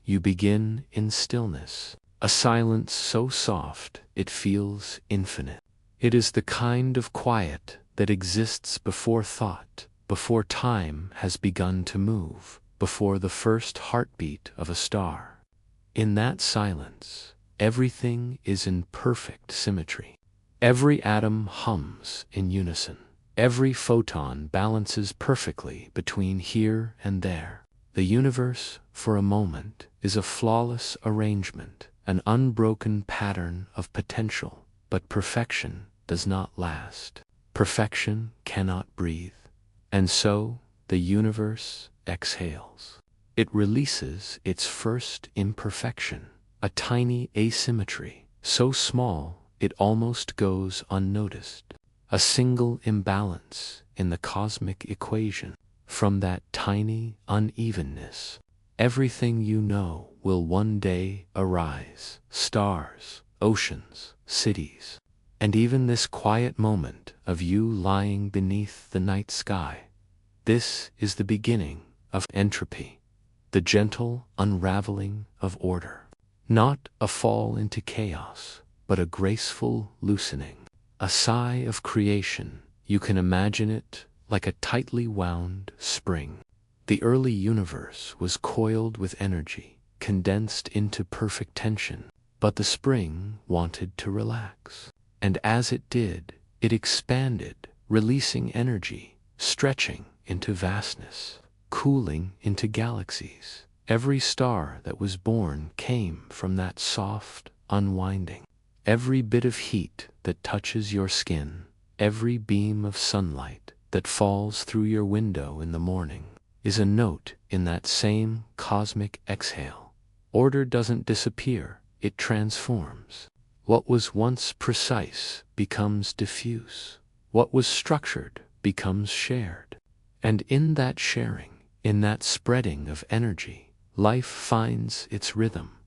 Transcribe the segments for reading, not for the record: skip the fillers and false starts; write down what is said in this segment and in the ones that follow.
you begin in stillness, a silence so soft it feels infinite. It is the kind of quiet that exists before thought, before time has begun to move, before the first heartbeat of a star. In that silence, everything is in perfect symmetry. Every atom hums in unison. Every photon balances perfectly between here and there. The universe, for a moment, is a flawless arrangement, an unbroken pattern of potential, but perfection does not last. Perfection cannot breathe. And so, the universe exhales. It releases its first imperfection, a tiny asymmetry, so small it almost goes unnoticed. A single imbalance in the cosmic equation. From that tiny unevenness, everything you know will one day arise. Stars, oceans, cities, and even this quiet moment of you lying beneath the night sky. This is the beginning of entropy, the gentle unraveling of order. Not a fall into chaos, but a graceful loosening. A sigh of creation, you can imagine it like a tightly wound spring. The early universe was coiled with energy, condensed into perfect tension, but the spring wanted to relax. And as it did, it expanded, releasing energy, stretching into vastness, cooling into galaxies. Every star that was born came from that soft unwinding. Every bit of heat that touches your skin, every beam of sunlight that falls through your window in the morning, is a note in that same cosmic exhale. Order doesn't disappear, it transforms. What was once precise becomes diffuse. What was structured becomes shared. And in that sharing, in that spreading of energy, life finds its rhythm.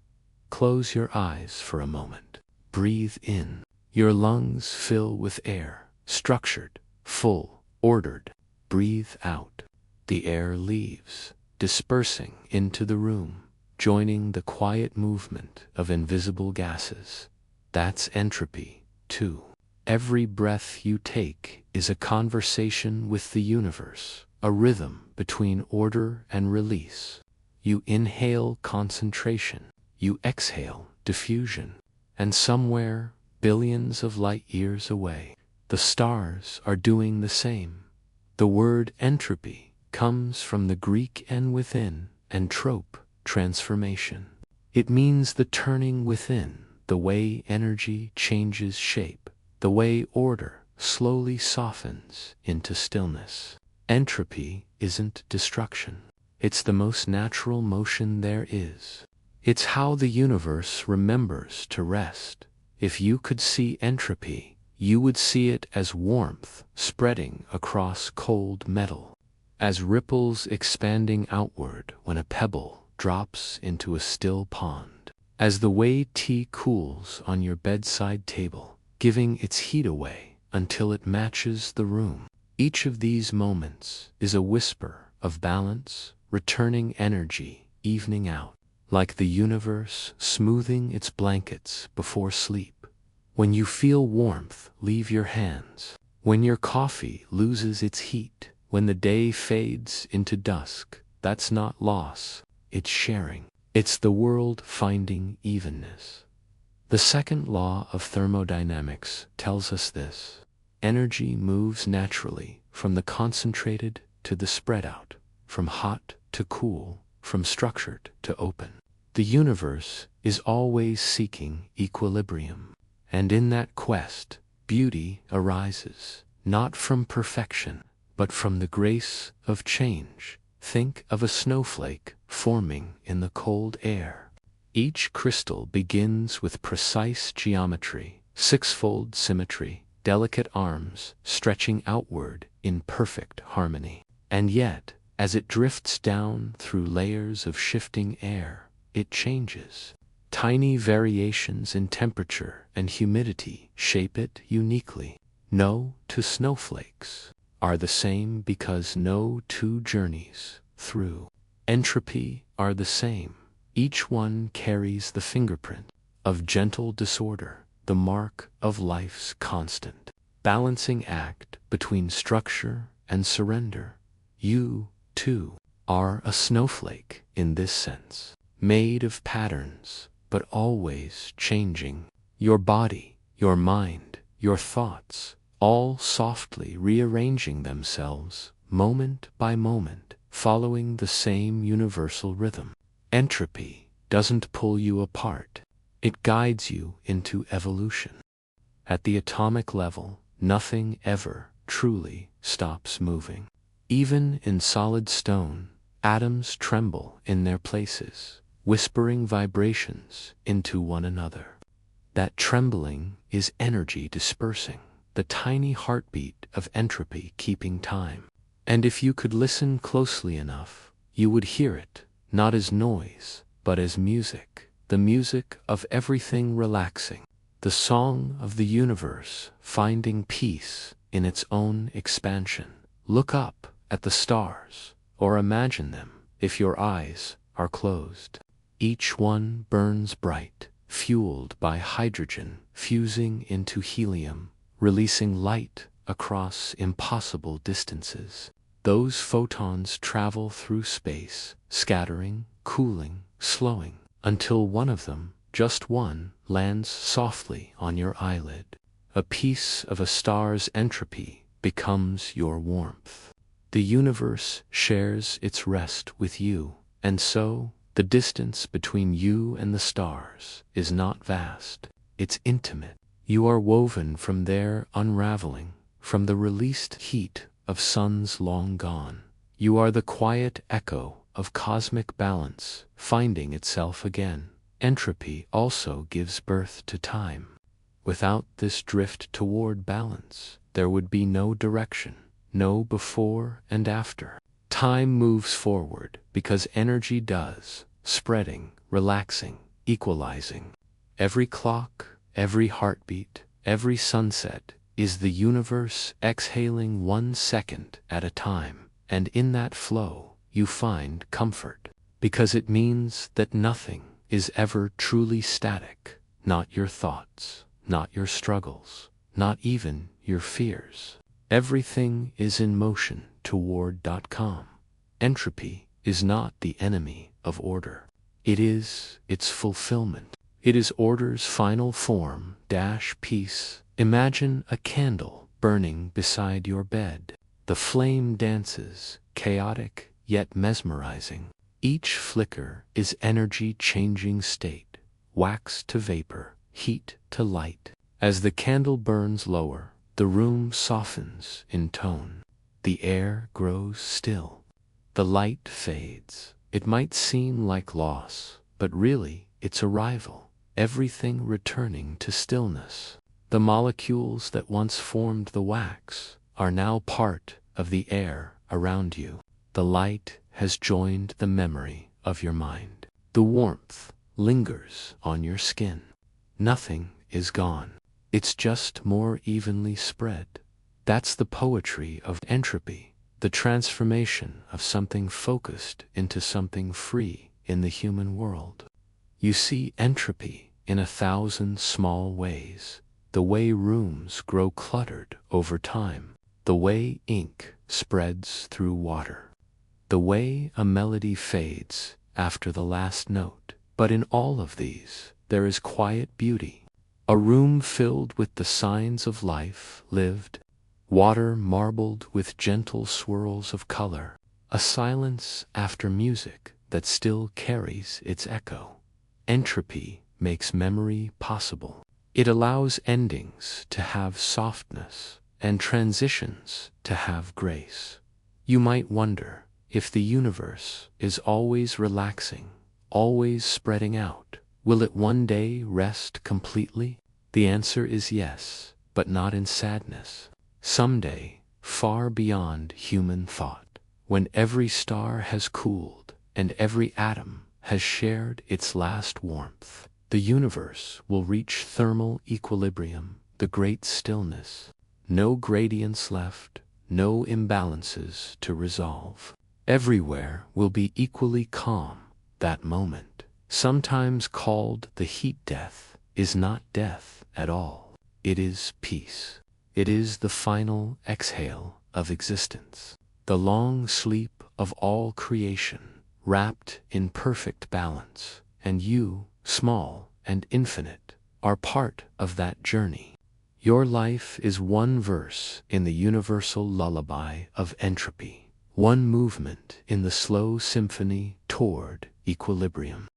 Close your eyes for a moment. Breathe in. Your lungs fill with air, structured, full, ordered. Breathe out. The air leaves, dispersing into the room, joining the quiet movement of invisible gases. That's entropy, too. Every breath you take is a conversation with the universe, a rhythm between order and release. You inhale concentration, you exhale diffusion, and somewhere, billions of light years away, the stars are doing the same. The word entropy comes from the Greek en within, and trope, transformation. It means the turning within, the way energy changes shape, the way order slowly softens into stillness. Entropy isn't destruction. It's the most natural motion there is. It's how the universe remembers to rest. If you could see entropy, you would see it as warmth spreading across cold metal, as ripples expanding outward when a pebble drops into a still pond, as the way tea cools on your bedside table, giving its heat away until it matches the room. Each of these moments is a whisper of balance, returning energy, evening out, like the universe smoothing its blankets before sleep. When you feel warmth leave your hands, when your coffee loses its heat, when the day fades into dusk, that's not loss, it's sharing. It's the world finding evenness. The second law of thermodynamics tells us this. Energy moves naturally from the concentrated to the spread out, from hot to cool, from structured to open. The universe is always seeking equilibrium, and in that quest, beauty arises, not from perfection, but from the grace of change. Think of a snowflake forming in the cold air. Each crystal begins with precise geometry, sixfold symmetry, delicate arms stretching outward in perfect harmony. And yet, as it drifts down through layers of shifting air, it changes. Tiny variations in temperature and humidity shape it uniquely. No two snowflakes are the same because no two journeys through entropy are the same. Each one carries the fingerprint of gentle disorder, the mark of life's constant balancing act between structure and surrender. You, too, are a snowflake in this sense, made of patterns, but always changing. Your body, your mind, your thoughts, all softly rearranging themselves, moment by moment, following the same universal rhythm. Entropy doesn't pull you apart. It guides you into evolution. At the atomic level, nothing ever truly stops moving. Even in solid stone, atoms tremble in their places, whispering vibrations into one another. That trembling is energy dispersing, the tiny heartbeat of entropy keeping time. And if you could listen closely enough, you would hear it, not as noise, but as music, the music of everything relaxing, the song of the universe finding peace in its own expansion. Look up at the stars, or imagine them if your eyes are closed. Each one burns bright, fueled by hydrogen fusing into helium, releasing light across impossible distances. Those photons travel through space, scattering, cooling, slowing, until one of them, just one, lands softly on your eyelid. A piece of a star's entropy becomes your warmth. The universe shares its rest with you, and so, the distance between you and the stars is not vast, it's intimate. You are woven from their unraveling, from the released heat of suns long gone. You are the quiet echo of cosmic balance, finding itself again. Entropy also gives birth to time. Without this drift toward balance, there would be no direction, no before and after. Time moves forward because energy does, spreading, relaxing, equalizing. Every clock, every heartbeat, every sunset is the universe exhaling 1 second at a time, and in that flow you find comfort, because it means that nothing is ever truly static, not your thoughts, not your struggles, not even your fears. Everything is in motion toward.com. Entropy is not the enemy of order. It is its fulfillment. It is order's final form, peace. Imagine a candle burning beside your bed. The flame dances, chaotic yet mesmerizing. Each flicker is energy changing state, wax to vapor, heat to light. As the candle burns lower, the room softens in tone. The air grows still. The light fades. It might seem like loss, but really it's arrival. Everything returning to stillness. The molecules that once formed the wax are now part of the air around you. The light has joined the memory of your mind. The warmth lingers on your skin. Nothing is gone. It's just more evenly spread. That's the poetry of entropy, the transformation of something focused into something free in the human world. You see entropy in 1,000 small ways. The way rooms grow cluttered over time. The way ink spreads through water. The way a melody fades after the last note. But in all of these, there is quiet beauty. A room filled with the signs of life lived. Water marbled with gentle swirls of color. A silence after music that still carries its echo. Entropy makes memory possible. It allows endings to have softness and transitions to have grace. You might wonder if the universe is always relaxing, always spreading out. Will it one day rest completely? The answer is yes, but not in sadness. Someday, far beyond human thought, when every star has cooled and every atom has shared its last warmth, the universe will reach thermal equilibrium, the great stillness. No gradients left, no imbalances to resolve. Everywhere will be equally calm that moment. sometimes called the heat death, is not death at all. It is peace. It is the final exhale of existence, the long sleep of all creation, wrapped in perfect balance, and you, small and infinite, are part of that journey. Your life is one verse in the universal lullaby of entropy, one movement in the slow symphony toward equilibrium.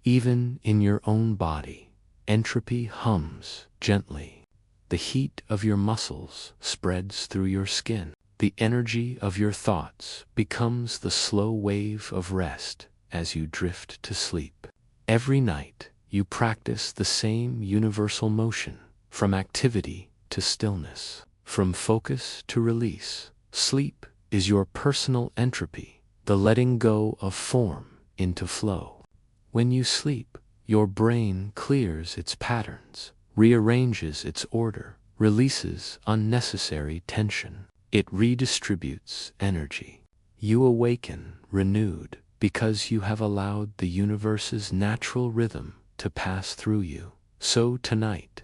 Even in your own body, entropy hums gently. The heat of your muscles spreads through your skin. The energy of your thoughts becomes the slow wave of rest as you drift to sleep. Every night, you practice the same universal motion, from activity to stillness, from focus to release. Sleep is your personal entropy, the letting go of form into flow. When you sleep, your brain clears its patterns, rearranges its order, releases unnecessary tension. It redistributes energy. You awaken renewed because you have allowed the universe's natural rhythm to pass through you. So tonight,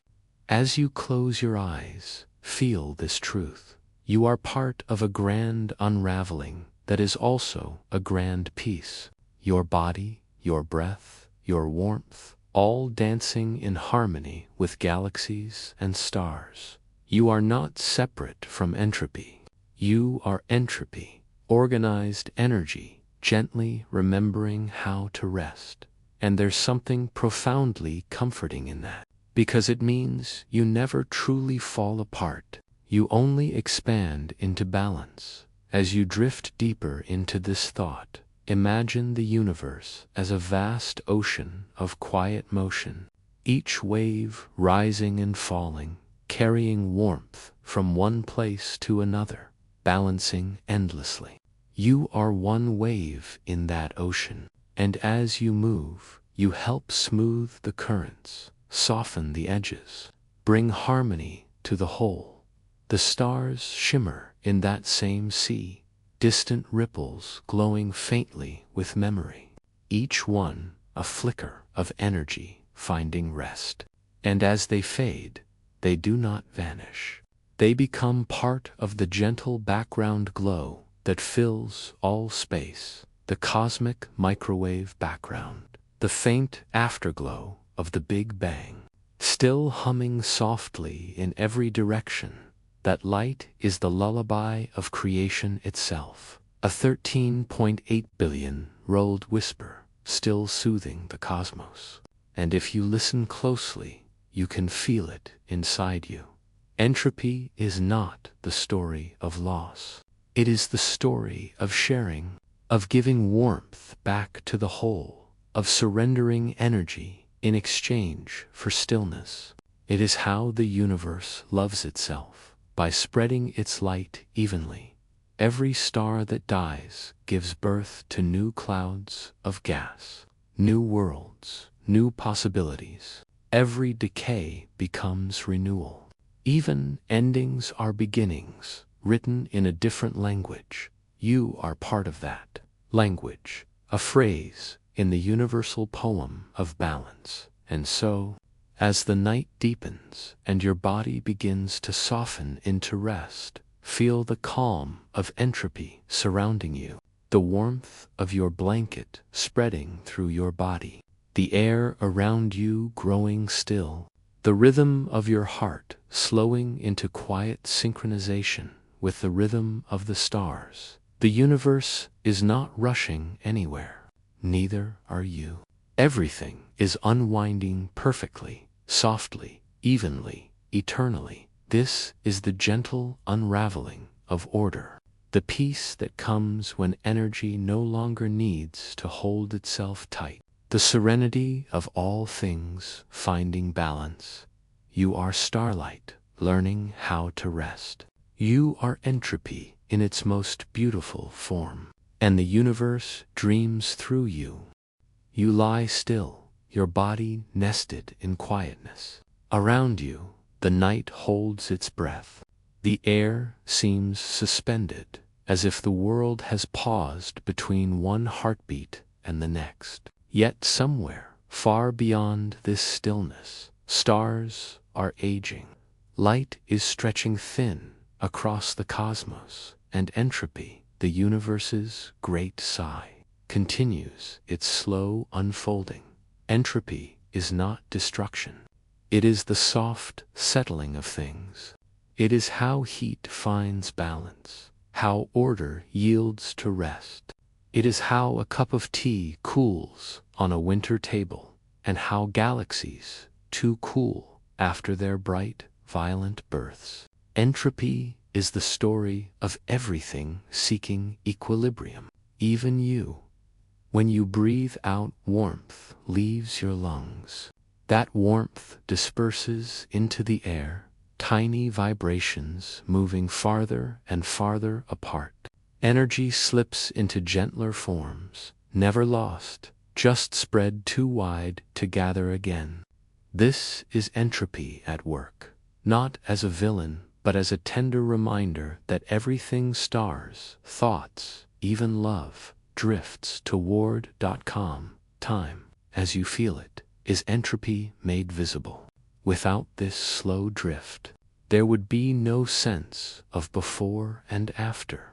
as you close your eyes, feel this truth. You are part of a grand unraveling that is also a grand peace. Your body, your breath, your warmth, all dancing in harmony with galaxies and stars. You are not separate from entropy. You are entropy, organized energy, gently remembering how to rest. And there's something profoundly comforting in that, because it means you never truly fall apart. You only expand into balance. As you drift deeper into this thought, imagine the universe as a vast ocean of quiet motion, each wave rising and falling, carrying warmth from one place to another, balancing endlessly. You are one wave in that ocean, and as you move, you help smooth the currents, soften the edges, bring harmony to the whole. The stars shimmer in that same sea, distant ripples glowing faintly with memory, each one a flicker of energy finding rest. And as they fade, they do not vanish. They become part of the gentle background glow that fills all space, the cosmic microwave background, the faint afterglow of the Big Bang, still humming softly in every direction. That light is the lullaby of creation itself, a 13.8 billion-year-old whisper, still soothing the cosmos. And if you listen closely, you can feel it inside you. Entropy is not the story of loss. It is the story of sharing, of giving warmth back to the whole, of surrendering energy in exchange for stillness. It is how the universe loves itself, by spreading its light evenly. Every star that dies gives birth to new clouds of gas, new worlds, new possibilities. Every decay becomes renewal. Even endings are beginnings, written in a different language. You are part of that language, a phrase in the universal poem of balance. And so, as the night deepens and your body begins to soften into rest, feel the calm of entropy surrounding you, the warmth of your blanket spreading through your body, the air around you growing still, the rhythm of your heart slowing into quiet synchronization with the rhythm of the stars. The universe is not rushing anywhere. Neither are you. Everything is unwinding perfectly, softly, evenly, eternally. This is the gentle unraveling of order, the peace that comes when energy no longer needs to hold itself tight, the serenity of all things finding balance. You are starlight, learning how to rest. You are entropy in its most beautiful form, and the universe dreams through you. You lie still, your body nested in quietness. Around you, the night holds its breath. The air seems suspended, as if the world has paused between one heartbeat and the next. Yet somewhere, Far beyond this stillness, stars are aging. Light is stretching thin across the cosmos, and entropy, the universe's great sigh, continues its slow unfolding. Entropy is not destruction. It is the soft settling of things. It is how heat finds balance, how order yields to rest. It is how a cup of tea cools on a winter table, and how galaxies too cool after their bright, violent births. Entropy is the story of everything seeking equilibrium. Even you. When you breathe out, warmth leaves your lungs. That warmth disperses into the air, tiny vibrations moving farther and farther apart. Energy slips into gentler forms, never lost, just spread too wide to gather again. This is entropy at work, not as a villain, but as a tender reminder that everything stars, thoughts, even love, drifts toward. Time, as you feel it, is entropy made visible. Without this slow drift, there would be no sense of before and after.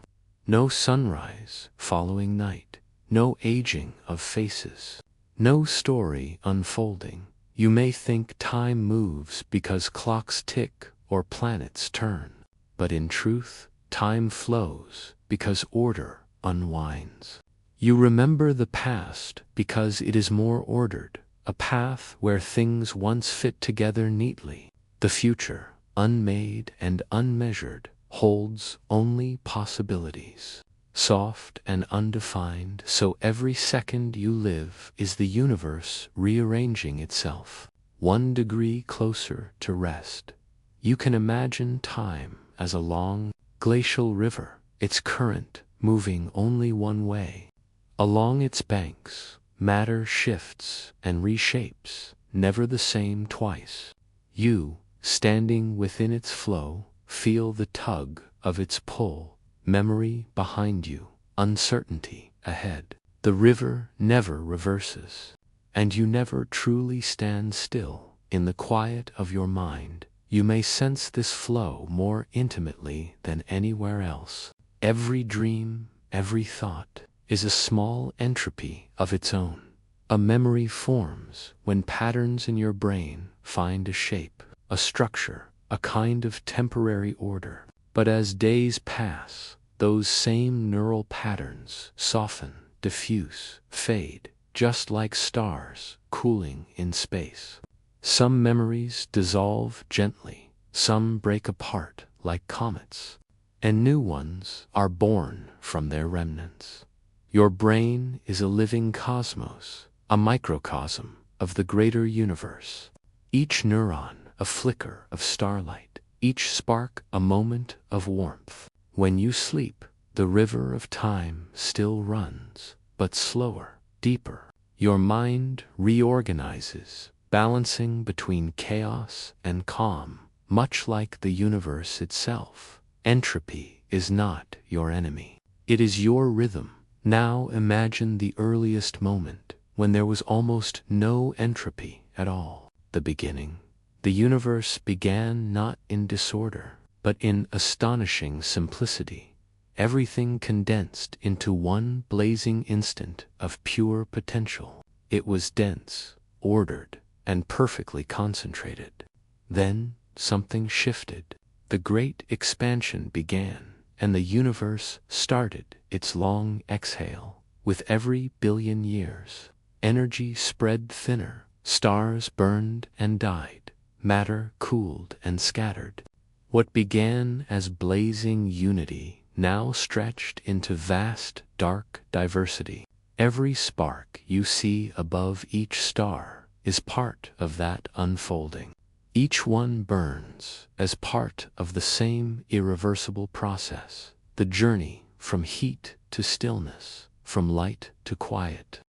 No sunrise following night, no aging of faces, no story unfolding. You may think time moves because clocks tick or planets turn, but in truth, time flows because order unwinds. You remember the past because it is more ordered, a path where things once fit together neatly. The future, unmade and unmeasured, holds only possibilities, soft and undefined, so every second you live is the universe rearranging itself, 1 degree closer to rest. You can imagine time as a long, glacial river, its current moving only one way. Along its banks, matter shifts and reshapes, never the same twice. You, standing within its flow, feel the tug of its pull, memory behind you, uncertainty ahead. The river never reverses, and you never truly stand still. In the quiet of your mind, you may sense this flow more intimately than anywhere else. Every dream, every thought, is a small entropy of its own. A memory forms when patterns in your brain find a shape, a structure, a kind of temporary order. But as days pass, those same neural patterns soften, diffuse, fade, just like stars cooling in space. Some memories dissolve gently, some break apart like comets, and new ones are born from their remnants. Your brain is a living cosmos, a microcosm of the greater universe. Each neuron a flicker of starlight, each spark a moment of warmth. When you sleep, the river of time still runs, but slower, deeper. Your mind reorganizes, balancing between chaos and calm, much like the universe itself. Entropy is not your enemy. It is your rhythm. Now imagine the earliest moment, when there was almost no entropy at all. The beginning. The universe began not in disorder, but in astonishing simplicity. Everything condensed into one blazing instant of pure potential. It was dense, ordered, and perfectly concentrated. Then something shifted. The great expansion began, and the universe started its long exhale. With every billion years, energy spread thinner, stars burned and died, matter cooled and scattered. What began as blazing unity now stretched into vast, dark diversity. Every spark you see above each star is part of that unfolding. Each one burns as part of the same irreversible process, the journey from heat to stillness, from light to quiet.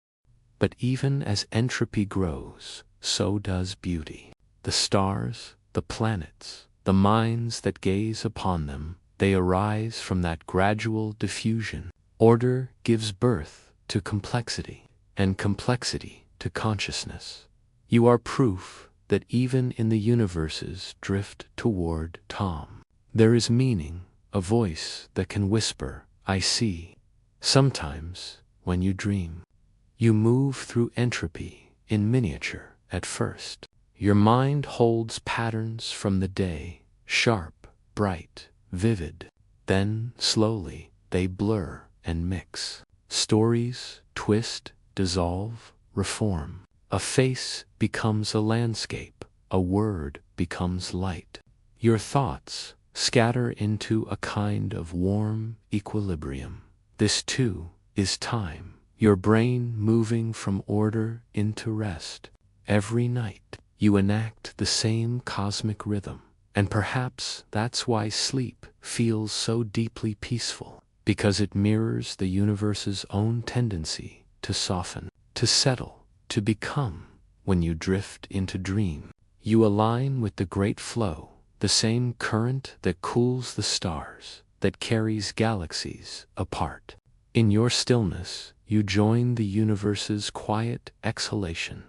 But even as entropy grows, so does beauty. The stars, the planets, the minds that gaze upon them, they arise from that gradual diffusion. Order gives birth to complexity, and complexity to consciousness. You are proof that even in the universe's drift toward Tom, there is meaning, a voice that can whisper, "I see." Sometimes, when you dream, you move through entropy in miniature at first. Your mind holds patterns from the day, sharp, bright, vivid. Then, slowly, they blur and mix. Stories twist, dissolve, reform. A face becomes a landscape, a word becomes light. Your thoughts scatter into a kind of warm equilibrium. This too is time, your brain moving from order into rest. Every night you enact the same cosmic rhythm, and perhaps that's why sleep feels so deeply peaceful, because it mirrors the universe's own tendency to soften, to settle, to become. When you drift into dream, you align with the great flow, the same current that cools the stars, that carries galaxies apart. In your stillness, you join the universe's quiet exhalation.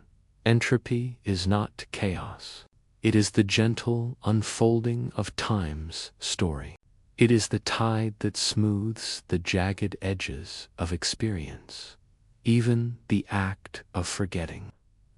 Entropy is not chaos. It is the gentle unfolding of time's story. It is the tide that smooths the jagged edges of experience. Even the act of forgetting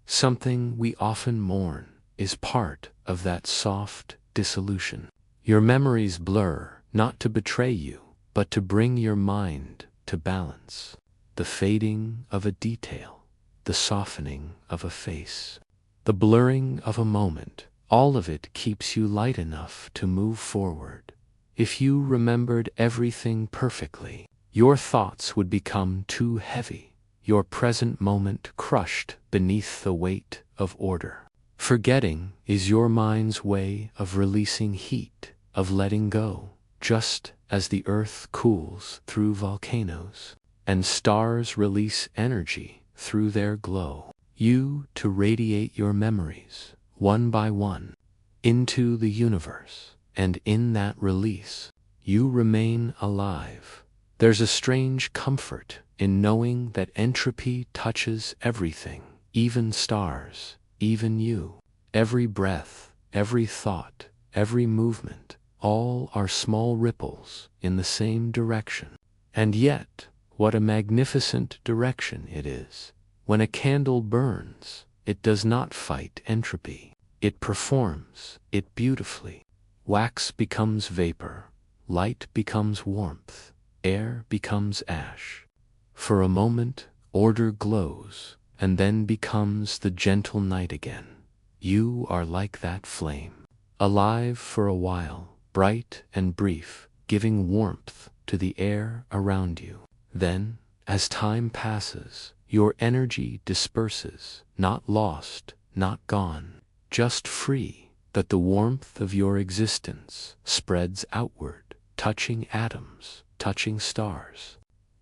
something we often mourn is part of that soft dissolution. Your memories blur, not to betray you, but to bring your mind to balance. The fading of a detail, the softening of a face, the blurring of a moment, all of it keeps you light enough to move forward. If you remembered everything perfectly, your thoughts would become too heavy, your present moment crushed beneath the weight of order. Forgetting is your mind's way of releasing heat, of letting go, just as the earth cools through volcanoes, and stars release energy through their glow. You to radiate your memories, one by one, into the universe, and in that release, you remain alive. There's a strange comfort in knowing that entropy touches everything, even stars, even you. Every breath, every thought, every movement, all are small ripples in the same direction. And yet, what a magnificent direction it is. When a candle burns, it does not fight entropy. It performs it beautifully. Wax becomes vapor, light becomes warmth, air becomes ash. For a moment, order glows, and then becomes the gentle night again. You are like that flame, alive for a while, bright and brief, giving warmth to the air around you. Then, as time passes, your energy disperses, not lost, not gone, just free, that the warmth of your existence spreads outward, touching atoms, touching stars.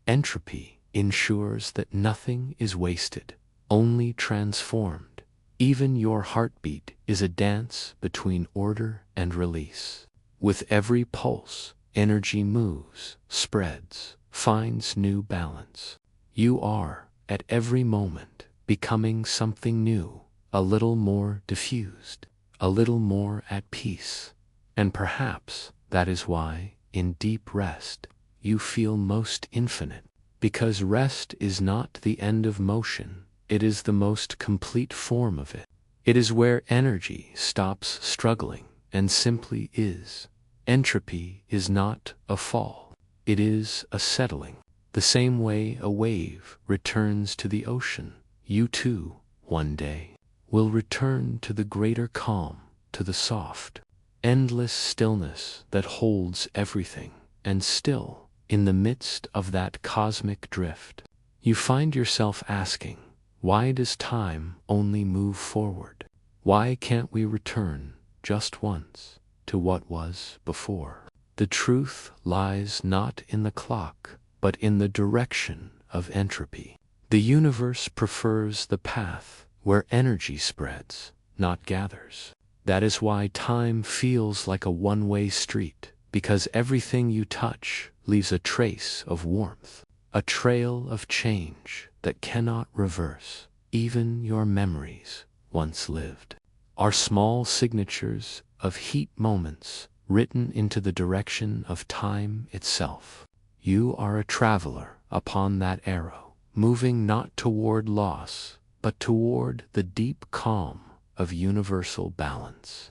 Entropy ensures that nothing is wasted, only transformed. Even your heartbeat is a dance between order and release. With every pulse, energy moves, spreads, finds new balance. You are, at every moment, becoming something new, a little more diffused, a little more at peace. And perhaps that is why, in deep rest, you feel most infinite. Because rest is not the end of motion, it is the most complete form of it. It is where energy stops struggling and simply is. Entropy is not a fall, it is a settling. The same way a wave returns to the ocean, you too, one day, will return to the greater calm, to the soft, endless stillness that holds everything. And still, in the midst of that cosmic drift, you find yourself asking, why does time only move forward? Why can't we return, just once, to what was before? The truth lies not in the clock, but in the direction of entropy. The universe prefers the path where energy spreads, not gathers. That is why time feels like a one-way street, because everything you touch leaves a trace of warmth, a trail of change that cannot reverse. even your memories once lived, are small signatures of heat moments written into the direction of time itself. You are a traveler upon that arrow, moving not toward loss, but toward the deep calm of universal balance.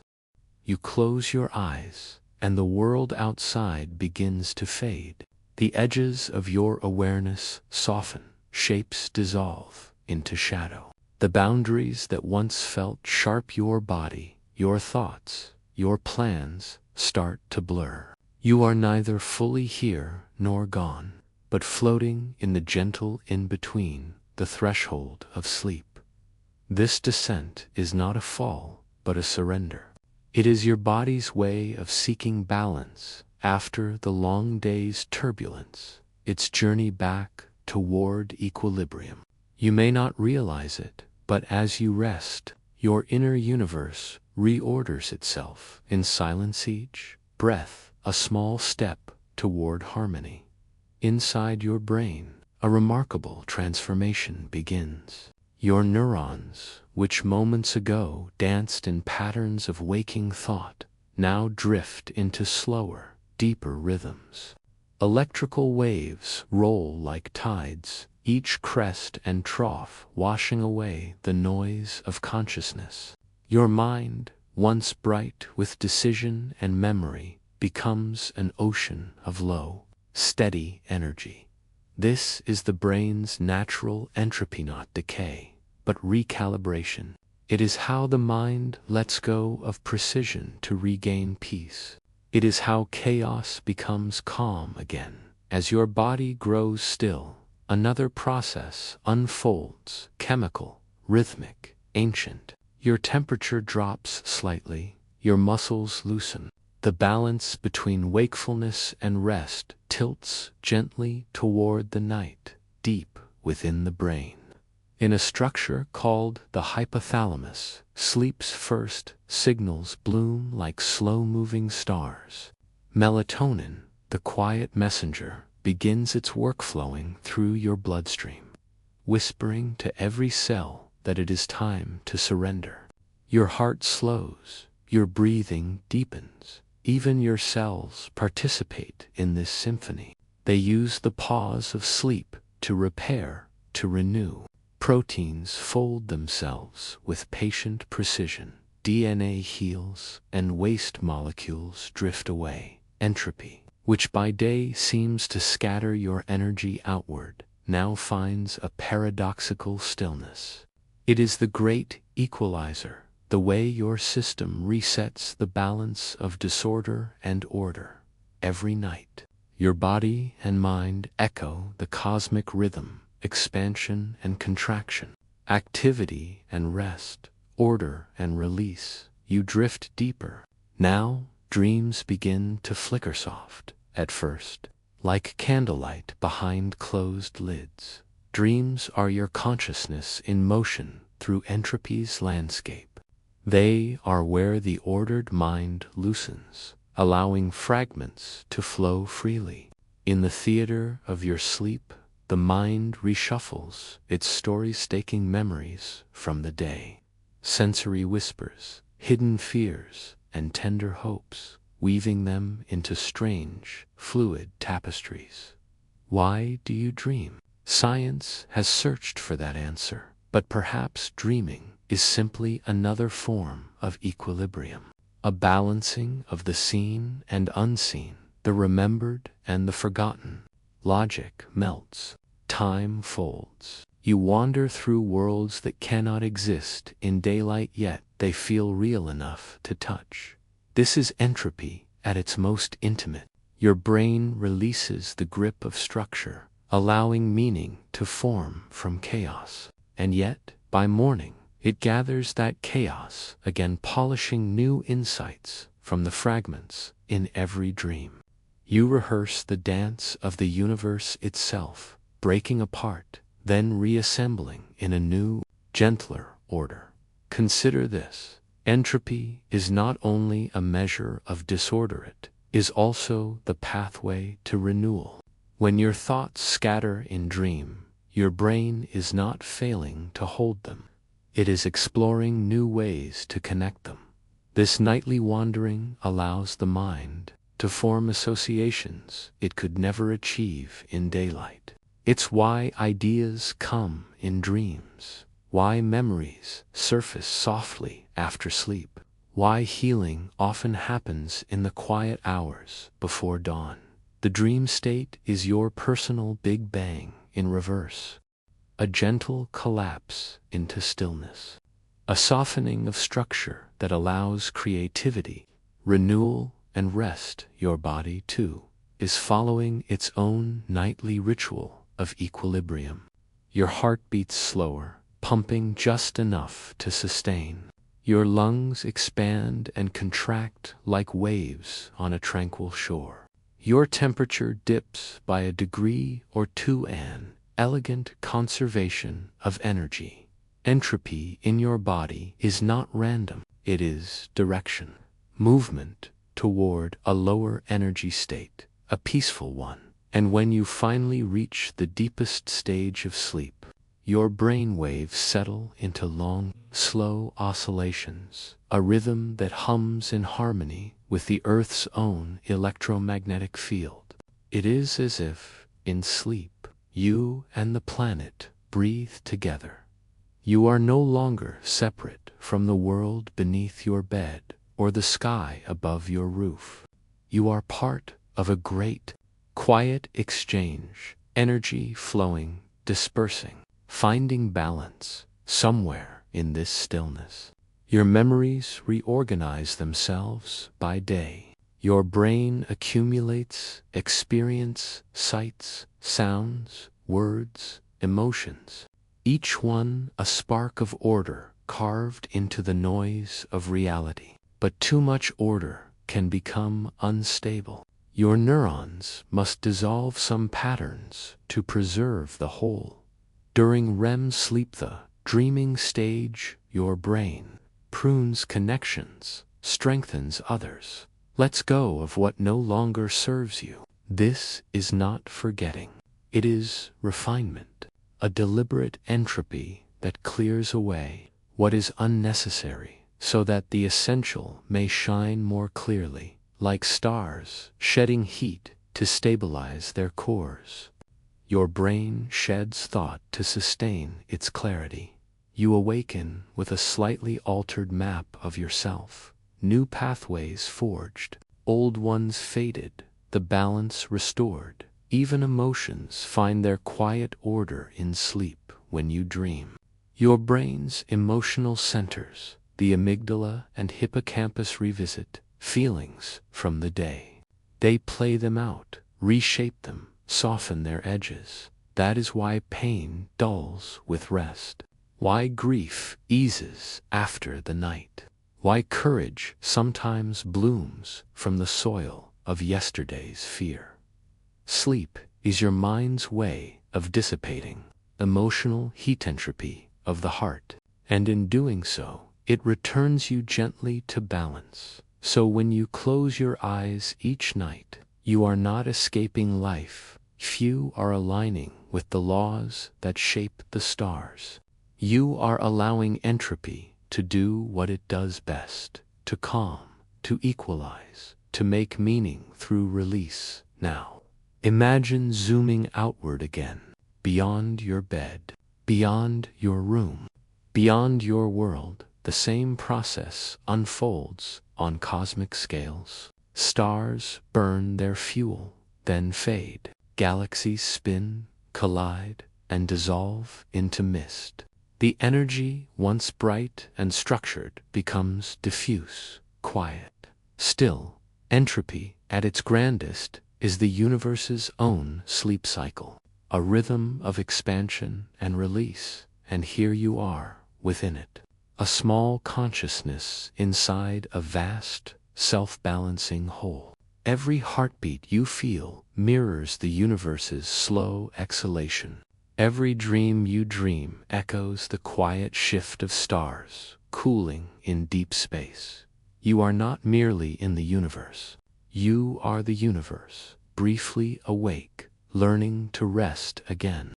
You close your eyes, and the world outside begins to fade. The edges of your awareness soften, shapes dissolve into shadow. The boundaries that once felt sharp your body, your thoughts, your plans start to blur. You are neither fully here nor gone, but floating in the gentle in-between, the threshold of sleep. This descent is not a fall, but a surrender. It is your body's way of seeking balance after the long day's turbulence, its journey back toward equilibrium. You may not realize it, but as you rest, your inner universe reorders itself in silence, each breath a small step toward harmony. Inside your brain, a remarkable transformation begins. Your neurons, which moments ago danced in patterns of waking thought, now drift into slower, deeper rhythms. Electrical waves roll like tides, each crest and trough washing away the noise of consciousness. Your mind, once bright with decision and memory, becomes an ocean of low, steady energy. This is the brain's natural entropy, not decay, but recalibration. It is how the mind lets go of precision to regain peace. It is how chaos becomes calm again. As your body grows still, another process unfolds, chemical, rhythmic, ancient. Your temperature drops slightly, your muscles loosen. The balance between wakefulness and rest tilts gently toward the night, deep within the brain. In a structure called the hypothalamus, sleep's first signals bloom like slow-moving stars. Melatonin, the quiet messenger, begins its work flowing through your bloodstream, whispering to every cell that it is time to surrender. Your heart slows, your breathing deepens. Even your cells participate in this symphony. They use the pause of sleep to repair, to renew. Proteins fold themselves with patient precision. DNA heals, and waste molecules drift away. Entropy, which by day seems to scatter your energy outward, now finds a paradoxical stillness. It is the great equalizer, the way your system resets the balance of disorder and order. Every night, your body and mind echo the cosmic rhythm, expansion and contraction, activity and rest, order and release. You drift deeper. Now, dreams begin to flicker soft, at first, like candlelight behind closed lids. Dreams are your consciousness in motion through entropy's landscape. They are where the ordered mind loosens, allowing fragments to flow freely. In the theater of your sleep, the mind reshuffles its story-staking memories from the day. Sensory whispers, hidden fears, and tender hopes, weaving them into strange, fluid tapestries. Why do you dream? Science has searched for that answer, but perhaps dreaming is simply another form of equilibrium, a balancing of the seen and unseen, the remembered and the forgotten. Logic melts, time folds. You wander through worlds that cannot exist in daylight, yet they feel real enough to touch. This is entropy at its most intimate. Your brain releases the grip of structure, allowing meaning to form from chaos. And yet, by morning, it gathers that chaos, again polishing new insights from the fragments in every dream. You rehearse the dance of the universe itself, breaking apart, then reassembling in a new, gentler order. Consider this. Entropy is not only a measure of disorder, it is also the pathway to renewal. When your thoughts scatter in dream, your brain is not failing to hold them. It is exploring new ways to connect them. This nightly wandering allows the mind to form associations it could never achieve in daylight. It's why ideas come in dreams, why memories surface softly after sleep, why healing often happens in the quiet hours before dawn. The dream state is your personal Big Bang in reverse, a gentle collapse into stillness, a softening of structure that allows creativity, renewal, and rest. Your body, too, is following its own nightly ritual of equilibrium. Your heart beats slower, pumping just enough to sustain. Your lungs expand and contract like waves on a tranquil shore. Your temperature dips by a degree or two, an elegant conservation of energy. Entropy in your body is not random, it is direction, movement toward a lower energy state, a peaceful one. And when you finally reach the deepest stage of sleep, your brain waves settle into long, slow oscillations, a rhythm that hums in harmony with the Earth's own electromagnetic field. It is as if, in sleep, you and the planet breathe together. You are no longer separate from the world beneath your bed or the sky above your roof. You are part of a great, quiet exchange, energy flowing, dispersing, finding balance somewhere in this stillness. Your memories reorganize themselves by day. Your brain accumulates experience, sights, sounds, words, emotions, each one a spark of order carved into the noise of reality. But too much order can become unstable. Your neurons must dissolve some patterns to preserve the whole. During REM sleep, the dreaming stage, your brain prunes connections, strengthens others, lets go of what no longer serves you. This is not forgetting. It is refinement, a deliberate entropy that clears away what is unnecessary so that the essential may shine more clearly, like stars shedding heat to stabilize their cores. Your brain sheds thought to sustain its clarity. You awaken with a slightly altered map of yourself, new pathways forged, old ones faded, the balance restored. Even emotions find their quiet order in sleep when you dream. Your brain's emotional centers, the amygdala and hippocampus, revisit feelings from the day. They play them out, reshape them, soften their edges. That is why pain dulls with rest, why grief eases after the night, why courage sometimes blooms from the soil of yesterday's fear. Sleep is your mind's way of dissipating emotional heat, entropy of the heart, and in doing so, it returns you gently to balance. So when you close your eyes each night, you are not escaping life. Few are aligning with the laws that shape the stars. You are allowing entropy to do what it does best, to calm, to equalize, to make meaning through release. Now, imagine zooming outward again, beyond your bed, beyond your room, beyond your world. The same process unfolds on cosmic scales. Stars burn their fuel, then fade. Galaxies spin, collide, and dissolve into mist. The energy, once bright and structured, becomes diffuse, quiet, still. Entropy, at its grandest, is the universe's own sleep cycle, a rhythm of expansion and release, and here you are, within it, a small consciousness inside a vast, self-balancing whole. Every heartbeat you feel mirrors the universe's slow exhalation. Every dream you dream echoes the quiet shift of stars cooling in deep space. You are not merely in the universe. You are the universe, briefly awake, learning to rest again.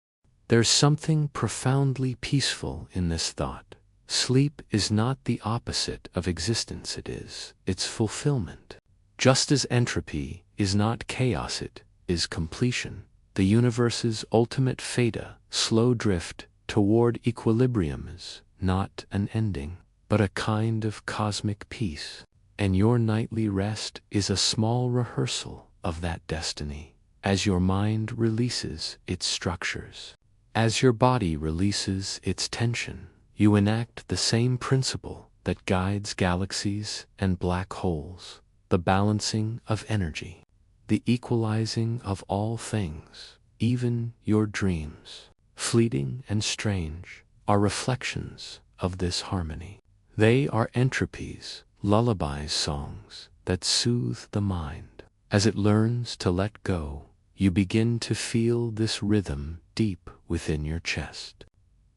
There's something profoundly peaceful in this thought. Sleep is not the opposite of existence, it is its fulfillment. Just as entropy is not chaos, it is completion. The universe's ultimate theta, slow drift toward equilibrium, is not an ending, but a kind of cosmic peace. And your nightly rest is a small rehearsal of that destiny, as your mind releases its structures. As your body releases its tension, you enact the same principle that guides galaxies and black holes, the balancing of energy, the equalizing of all things. Even your dreams, fleeting and strange, are reflections of this harmony. They are entropies, lullabies, songs that soothe the mind. As it learns to let go, you begin to feel this rhythm deep within your chest.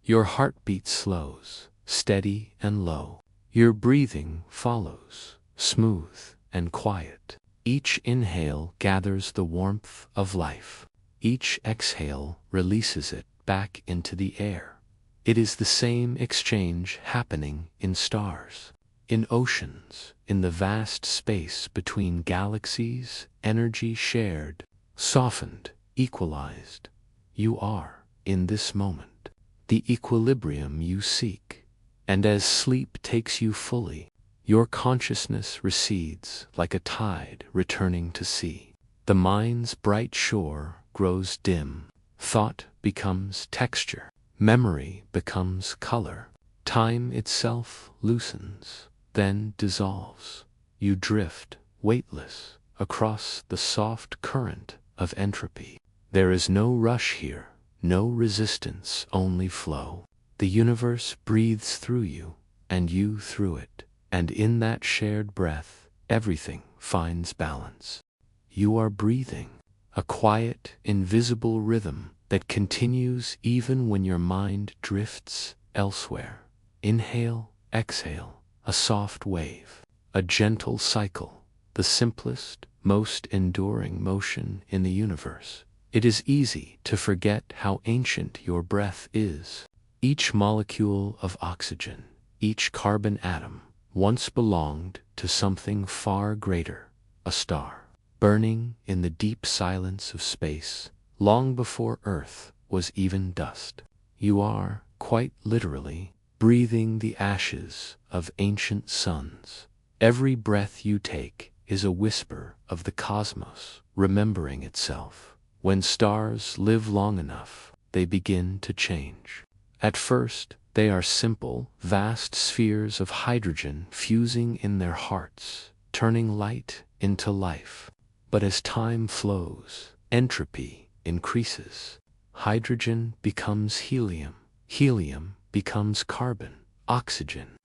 Your heartbeat slows, steady and low. Your breathing follows, smooth and quiet. Each inhale gathers the warmth of life. Each exhale releases it back into the air. It is the same exchange happening in stars, in oceans, in the vast space between galaxies, energy shared, softened, equalized. You are, in this moment, the equilibrium you seek. And as sleep takes you fully, your consciousness recedes like a tide returning to sea. The mind's bright shore grows dim. Thought becomes texture. Memory becomes color. Time itself loosens, then dissolves. You drift, weightless, across the soft current of entropy. There is no rush here, no resistance, only flow. The universe breathes through you, and you through it. And in that shared breath, everything finds balance. You are breathing, a quiet, invisible rhythm that continues even when your mind drifts elsewhere. Inhale, exhale, a soft wave, a gentle cycle, the simplest, most enduring motion in the universe. It is easy to forget how ancient your breath is. Each molecule of oxygen, each carbon atom, once belonged to something far greater, a star, burning in the deep silence of space, long before Earth was even dust. You are, quite literally, breathing the ashes of ancient suns. Every breath you take is a whisper of the cosmos remembering itself. When stars live long enough, they begin to change. At first, they are simple, vast spheres of hydrogen fusing in their hearts, turning light into life. But as time flows, entropy increases. Hydrogen becomes helium. Helium becomes carbon, oxygen,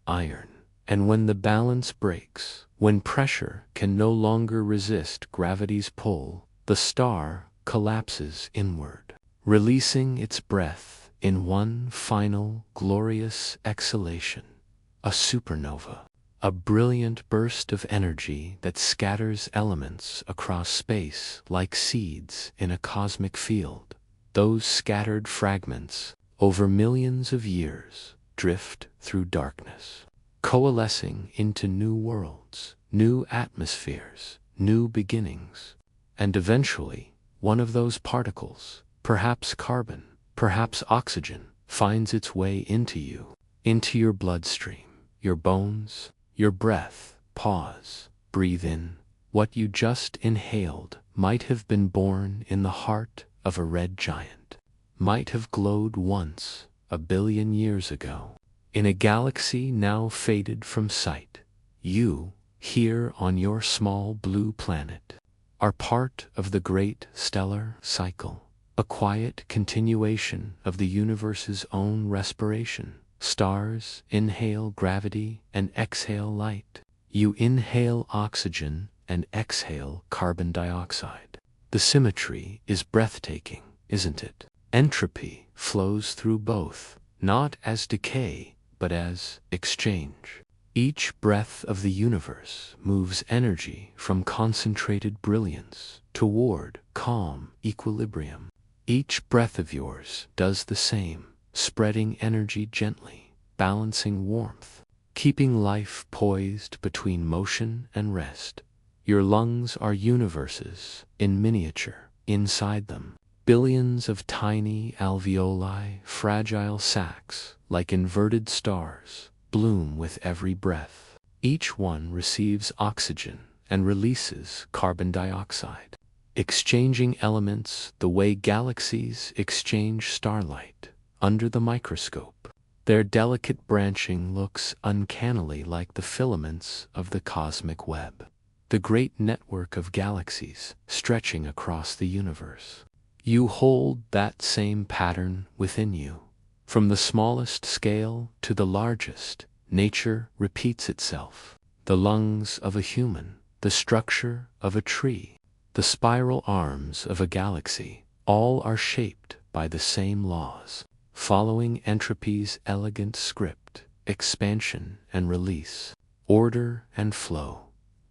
iron. And when the balance breaks, when pressure can no longer resist gravity's pull, the star collapses inward, releasing its breath in one final, glorious exhalation. A supernova, a brilliant burst of energy that scatters elements across space like seeds in a cosmic field. Those scattered fragments, over millions of years, drift through darkness, coalescing into new worlds, new atmospheres, new beginnings. And eventually, one of those particles, perhaps carbon, perhaps oxygen, finds its way into you, into your bloodstream, your bones, your breath. Pause, breathe in. What you just inhaled might have been born in the heart of a red giant, might have glowed once, 1 billion years ago, in a galaxy now faded from sight. You, here on your small blue planet, are part of the great stellar cycle, a quiet continuation of the universe's own respiration. Stars inhale gravity and exhale light. You inhale oxygen and exhale carbon dioxide. The symmetry is breathtaking, isn't it? Entropy flows through both, not as decay, but as exchange. Each breath of the universe moves energy from concentrated brilliance toward calm equilibrium. Each breath of yours does the same, spreading energy gently, balancing warmth, keeping life poised between motion and rest. Your lungs are universes in miniature. Inside them, billions of tiny alveoli, fragile sacs, like inverted stars, bloom with every breath. Each one receives oxygen and releases carbon dioxide, exchanging elements the way galaxies exchange starlight under the microscope. Their delicate branching looks uncannily like the filaments of the cosmic web, the great network of galaxies stretching across the universe. You hold that same pattern within you. From the smallest scale to the largest, nature repeats itself. The lungs of a human, the structure of a tree, the spiral arms of a galaxy, all are shaped by the same laws, following entropy's elegant script: expansion and release, order and flow.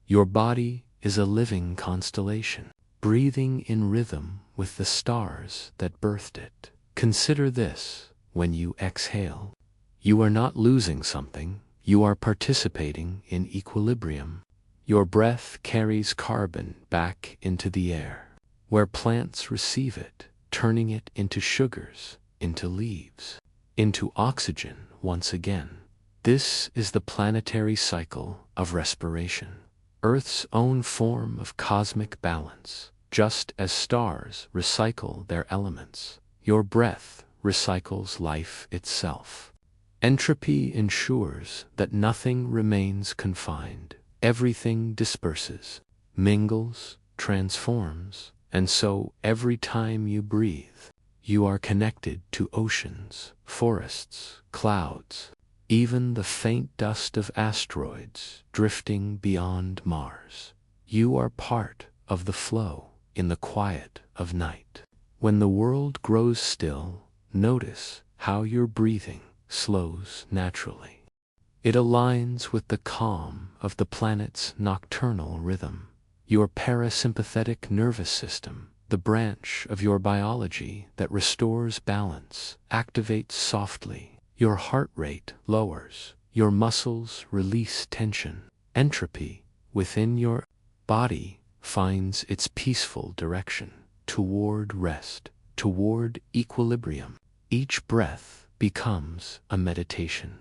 Your body is a living constellation, breathing in rhythm with the stars that birthed it. Consider this: when you exhale, you are not losing something, you are participating in equilibrium. Your breath carries carbon back into the air, where plants receive it, turning it into sugars, into leaves, into oxygen once again. This is the planetary cycle of respiration, Earth's own form of cosmic balance. Just as stars recycle their elements, your breath recycles life itself. Entropy ensures that nothing remains confined. Everything disperses, mingles, transforms, and so every time you breathe, you are connected to oceans, forests, clouds, even the faint dust of asteroids drifting beyond Mars. You are part of the flow in the quiet of night. When the world grows still, notice how your breathing slows naturally. It aligns with the calm of the planet's nocturnal rhythm. Your parasympathetic nervous system, the branch of your biology that restores balance, activates softly. Your heart rate lowers. Your muscles release tension. Entropy within your body finds its peaceful direction toward rest, toward equilibrium. Each breath becomes a meditation.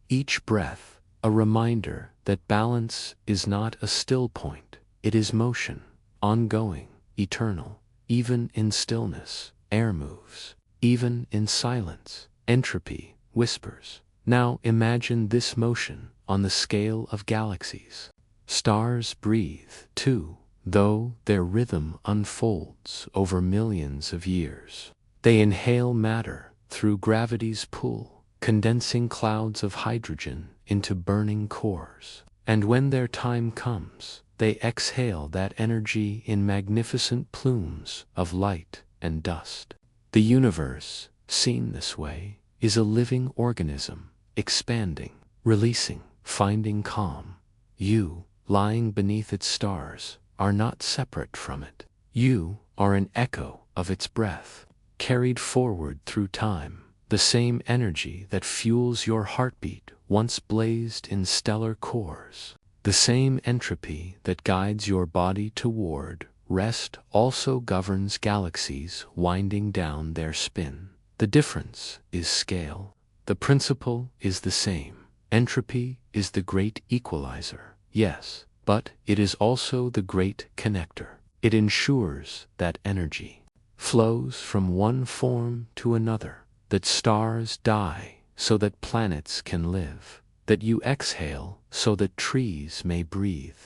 Each breath a reminder that balance is not a still point. It is motion, ongoing, eternal. Even in stillness, air moves. Even in silence, entropy whispers. Now imagine this motion on the scale of galaxies. Stars breathe, too, though their rhythm unfolds over millions of years. They inhale matter through gravity's pull, condensing clouds of hydrogen into burning cores. And when their time comes, they exhale that energy in magnificent plumes of light and dust. The universe, seen this way, is a living organism, expanding, releasing, finding calm. You, lying beneath its stars, are not separate from it. You are an echo of its breath, carried forward through time. The same energy that fuels your heartbeat once blazed in stellar cores. The same entropy that guides your body toward rest also governs galaxies winding down their spin. The difference is scale. The principle is the same. Entropy is the great equalizer, yes, but it is also the great connector. It ensures that energy flows from one form to another, that stars die so that planets can live, that you exhale so that trees may breathe.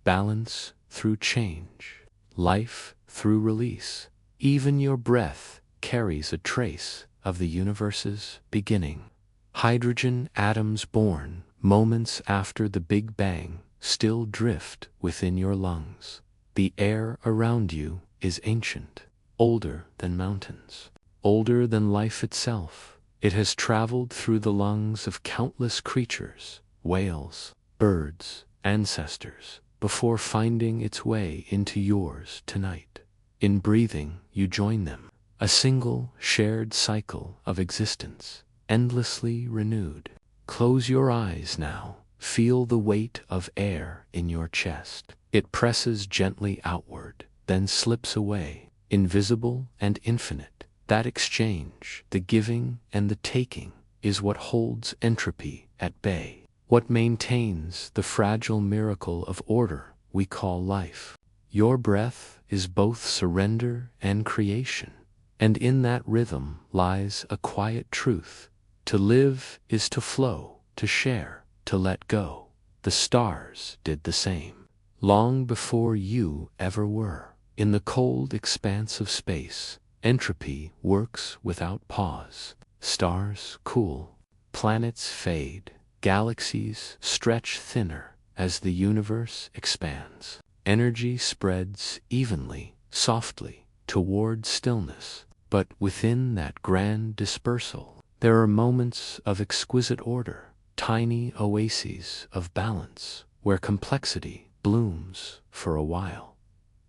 Balance through change, life through release. Even your breath carries a trace of the universe's beginning. Hydrogen atoms born moments after the Big Bang still drift within your lungs. The air around you is ancient, older than mountains, older than life itself. It has traveled through the lungs of countless creatures, whales, birds, ancestors, before finding its way into yours tonight. In breathing, you join them. a single shared cycle of existence, endlessly renewed. Close your eyes now. Feel the weight of air in your chest. It presses gently outward, then slips away, invisible and infinite. That exchange, the giving and the taking, is what holds entropy at bay, what maintains the fragile miracle of order we call life. Your breath is both surrender and creation, and in that rhythm lies a quiet truth. To live is to flow, to share, to let go. The stars did the same, long before you ever were. In the cold expanse of space, entropy works without pause. Stars cool, planets fade, galaxies stretch thinner as the universe expands. Energy spreads evenly, softly, toward stillness. But within that grand dispersal, there are moments of exquisite order, tiny oases of balance, where complexity blooms for a while.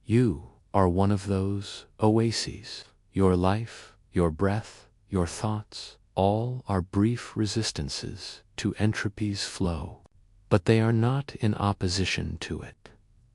You are one of those oases. Your life, your breath, your thoughts, all are brief resistances to entropy's flow. But they are not in opposition to it.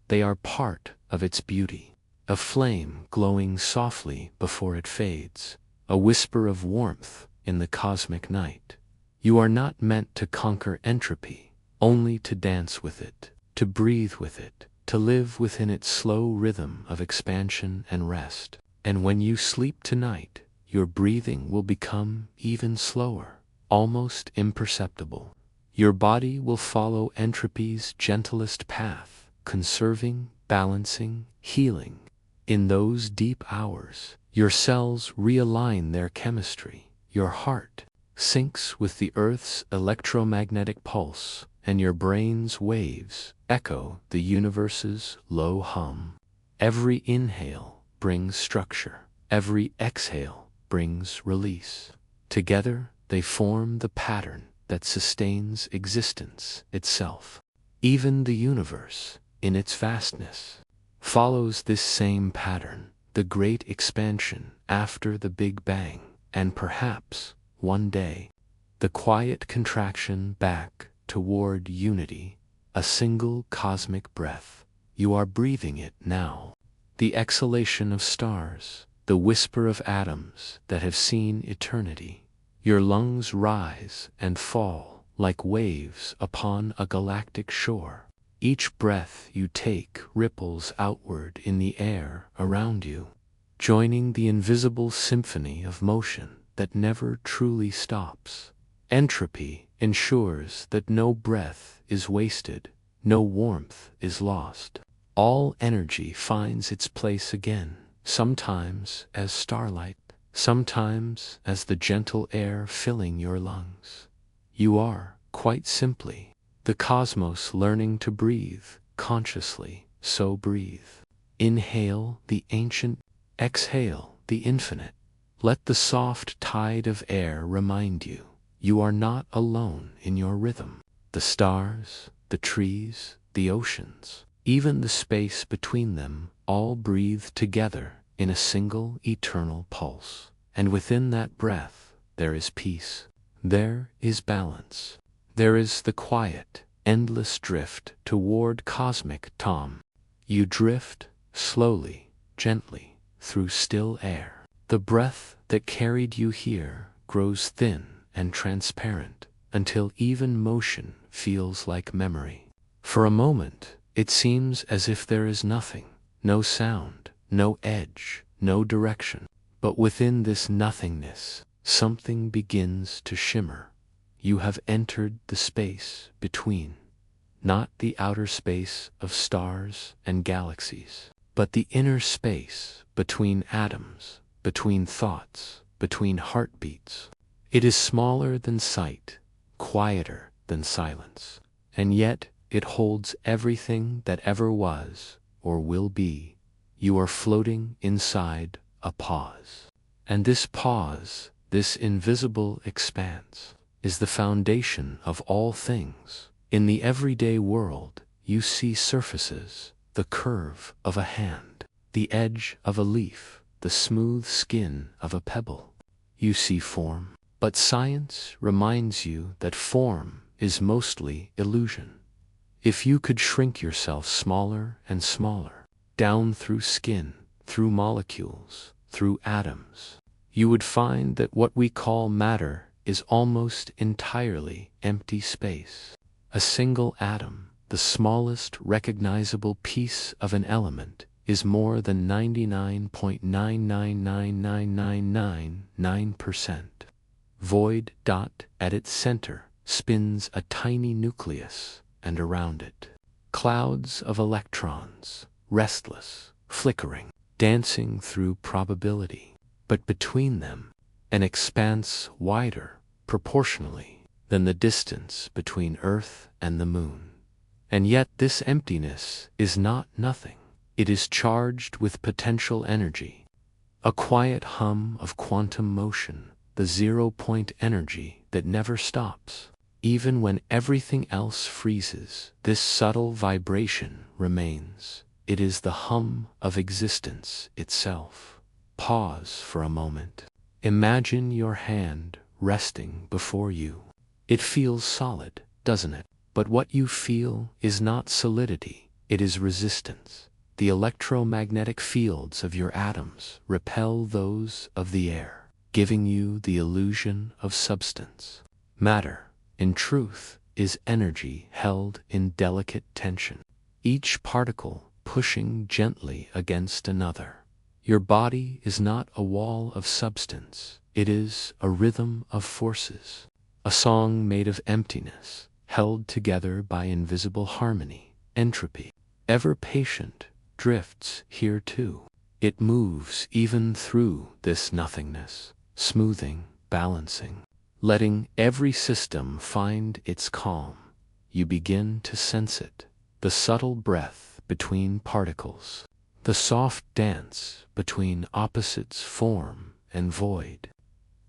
They are part of its beauty, a flame glowing softly before it fades, a whisper of warmth in the cosmic night. You are not meant to conquer entropy, only to dance with it, to breathe with it, to live within its slow rhythm of expansion and rest. And when you sleep tonight, your breathing will become even slower, almost imperceptible. Your body will follow entropy's gentlest path, conserving, balancing, healing. In those deep hours, your cells realign their chemistry, your heart syncs with the Earth's electromagnetic pulse, and your brain's waves echo the universe's low hum. Every inhale brings structure, every exhale brings release. Together, they form the pattern that sustains existence itself. Even the universe, in its vastness, follows this same pattern, the great expansion after the Big Bang, and perhaps, one day, the quiet contraction back toward unity, a single cosmic breath. You are breathing it now. The exhalation of stars, the whisper of atoms that have seen eternity. Your lungs rise and fall like waves upon a galactic shore. Each breath you take ripples outward in the air around you, joining the invisible symphony of motion that never truly stops. Entropy ensures that no breath is wasted, no warmth is lost. All energy finds its place again, sometimes as starlight, sometimes as the gentle air filling your lungs. You are, quite simply, the cosmos learning to breathe consciously, so breathe. Inhale the ancient, exhale the infinite. Let the soft tide of air remind you, you are not alone in your rhythm. The stars, the trees, the oceans, even the space between them, all breathe together in a single eternal pulse. And within that breath, there is peace. There is balance. There is the quiet, endless drift toward cosmic Tom. You drift, slowly, gently, through still air. The breath that carried you here grows thin and transparent, until even motion feels like memory. For a moment, it seems as if there is nothing, no sound, no edge, no direction. But within this nothingness, something begins to shimmer. You have entered the space between, not the outer space of stars and galaxies, but the inner space between atoms, between thoughts, between heartbeats. It is smaller than sight, quieter than silence, and yet it holds everything that ever was or will be. You are floating inside a pause. And this pause, this invisible expanse, is the foundation of all things. In the everyday world, you see surfaces, the curve of a hand, the edge of a leaf, the smooth skin of a pebble. You see form, but science reminds you that form is mostly illusion. If you could shrink yourself smaller and smaller, down through skin, through molecules, through atoms, you would find that what we call matter is almost entirely empty space. A single atom, the smallest recognizable piece of an element, is more than 99.9999999% void. At its center spins a tiny nucleus, and around it, clouds of electrons, restless, flickering, dancing through probability. But between them, an expanse wider, proportionally, than the distance between Earth and the Moon. And yet this emptiness is not nothing. It is charged with potential energy, a quiet hum of quantum motion, the zero-point energy that never stops. Even when everything else freezes, this subtle vibration remains. It is the hum of existence itself. Pause for a moment. Imagine your hand resting before you. It feels solid, doesn't it? But what you feel is not solidity, it is resistance. The electromagnetic fields of your atoms repel those of the air, giving you the illusion of substance. Matter, in truth, is energy held in delicate tension, each particle pushing gently against another. Your body is not a wall of substance, it is a rhythm of forces, a song made of emptiness, held together by invisible harmony. Entropy, ever patient, drifts here too. It moves even through this nothingness, smoothing, balancing, letting every system find its calm. You begin to sense it, the subtle breath between particles, the soft dance between opposites, form and void,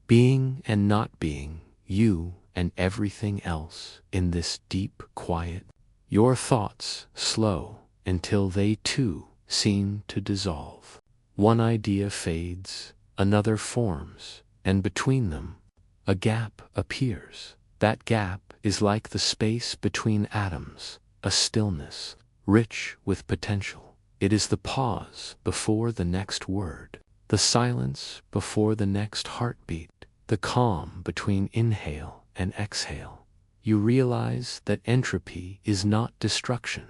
being and not being, you and everything else in this deep quiet. Your thoughts slow until they too seem to dissolve. One idea fades, another forms, and between them, a gap appears. That gap is like the space between atoms, a stillness, rich with potential. It is the pause before the next word, the silence before the next heartbeat, the calm between inhale and exhale. You realize that entropy is not destruction.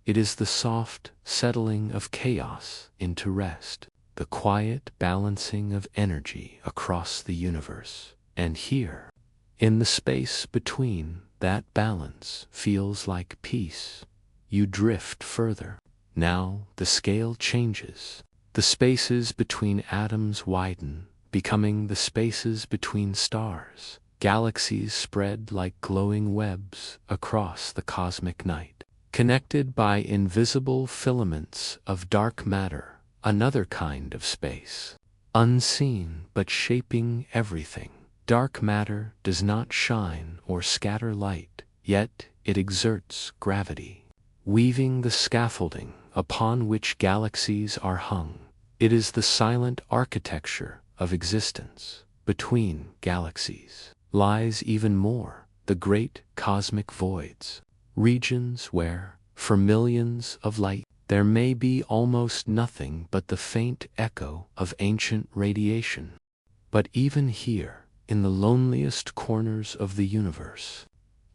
It is the soft settling of chaos into rest, the quiet balancing of energy across the universe. And here, in the space between, that balance feels like peace. You drift further. Now the scale changes. The spaces between atoms widen, becoming the spaces between stars. Galaxies spread like glowing webs across the cosmic night, connected by invisible filaments of dark matter, another kind of space, unseen but shaping everything. Dark matter does not shine or scatter light, yet it exerts gravity, weaving the scaffolding upon which galaxies are hung. It is the silent architecture of existence. Between galaxies lies even more, the great cosmic voids, regions where, for millions of light, there may be almost nothing but the faint echo of ancient radiation. But even here, in the loneliest corners of the universe,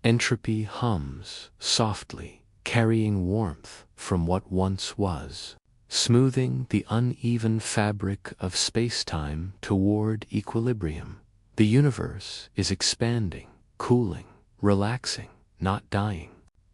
entropy hums softly, carrying warmth from what once was, smoothing the uneven fabric of space-time toward equilibrium. The universe is expanding, cooling, relaxing, not dying,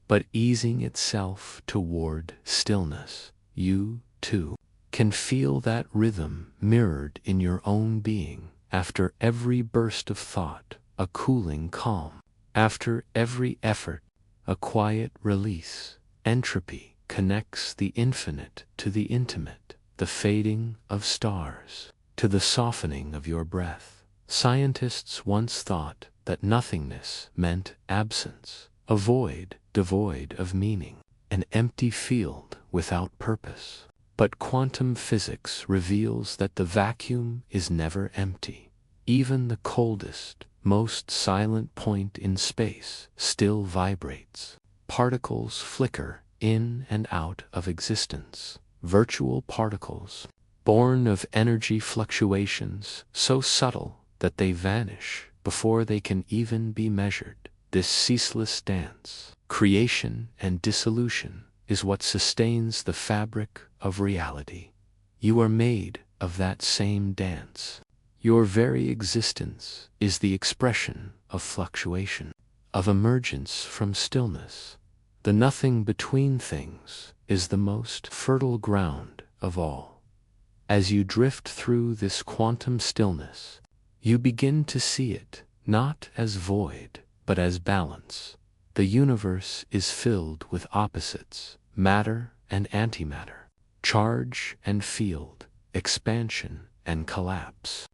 but easing itself toward stillness. You, too, can feel that rhythm mirrored in your own being. After every burst of thought, a cooling calm. After every effort, a quiet release. Entropy connects the infinite to the intimate, the fading of stars to the softening of your breath. Scientists once thought that nothingness meant absence, a void devoid of meaning, an empty field without purpose. But quantum physics reveals that the vacuum is never empty. Even the coldest, most silent point in space still vibrates. Particles flicker in and out of existence. Virtual particles, born of energy fluctuations so subtle that they vanish before they can even be measured. This ceaseless dance, creation and dissolution, is what sustains the fabric of reality. You are made of that same dance. Your very existence is the expression of fluctuation, of emergence from stillness. The nothing between things is the most fertile ground of all. As you drift through this quantum stillness, you begin to see it not as void, but as balance. The universe is filled with opposites, matter and antimatter, charge and field, expansion and collapse.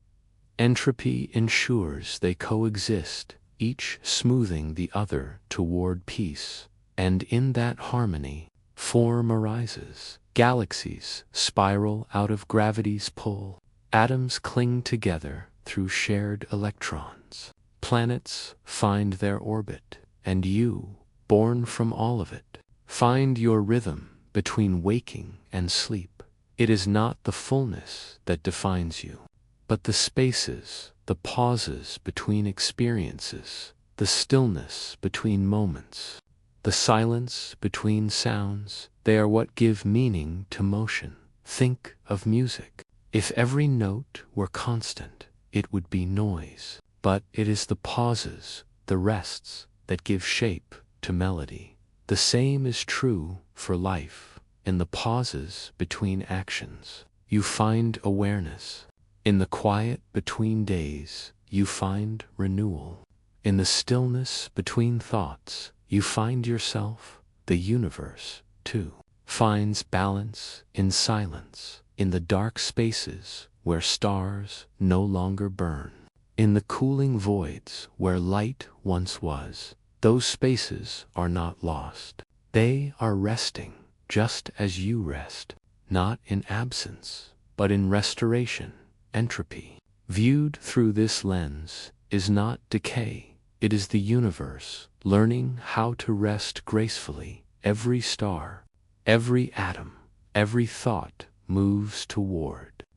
Entropy ensures they coexist, each smoothing the other toward peace. And in that harmony, form arises. Galaxies spiral out of gravity's pull. Atoms cling together through shared electrons. Planets find their orbit, and you, born from all of it, find your rhythm between waking and sleep. It is not the fullness that defines you, but the spaces, the pauses between experiences, the stillness between moments, the silence between sounds. They are what give meaning to motion. Think of music. If every note were constant, it would be noise. But it is the pauses, the rests, that give shape to melody. The same is true for life. In the pauses between actions, you find awareness. In the quiet between days, you find renewal. In the stillness between thoughts, you find yourself. The universe, too, finds balance in silence, in the dark spaces where stars no longer burn, in the cooling voids where light once was. Those spaces are not lost. They are resting, just as you rest, not in absence, but in restoration. Entropy, viewed through this lens, is not decay. It is the universe learning how to rest gracefully. Every star, every atom, every thought moves toward.com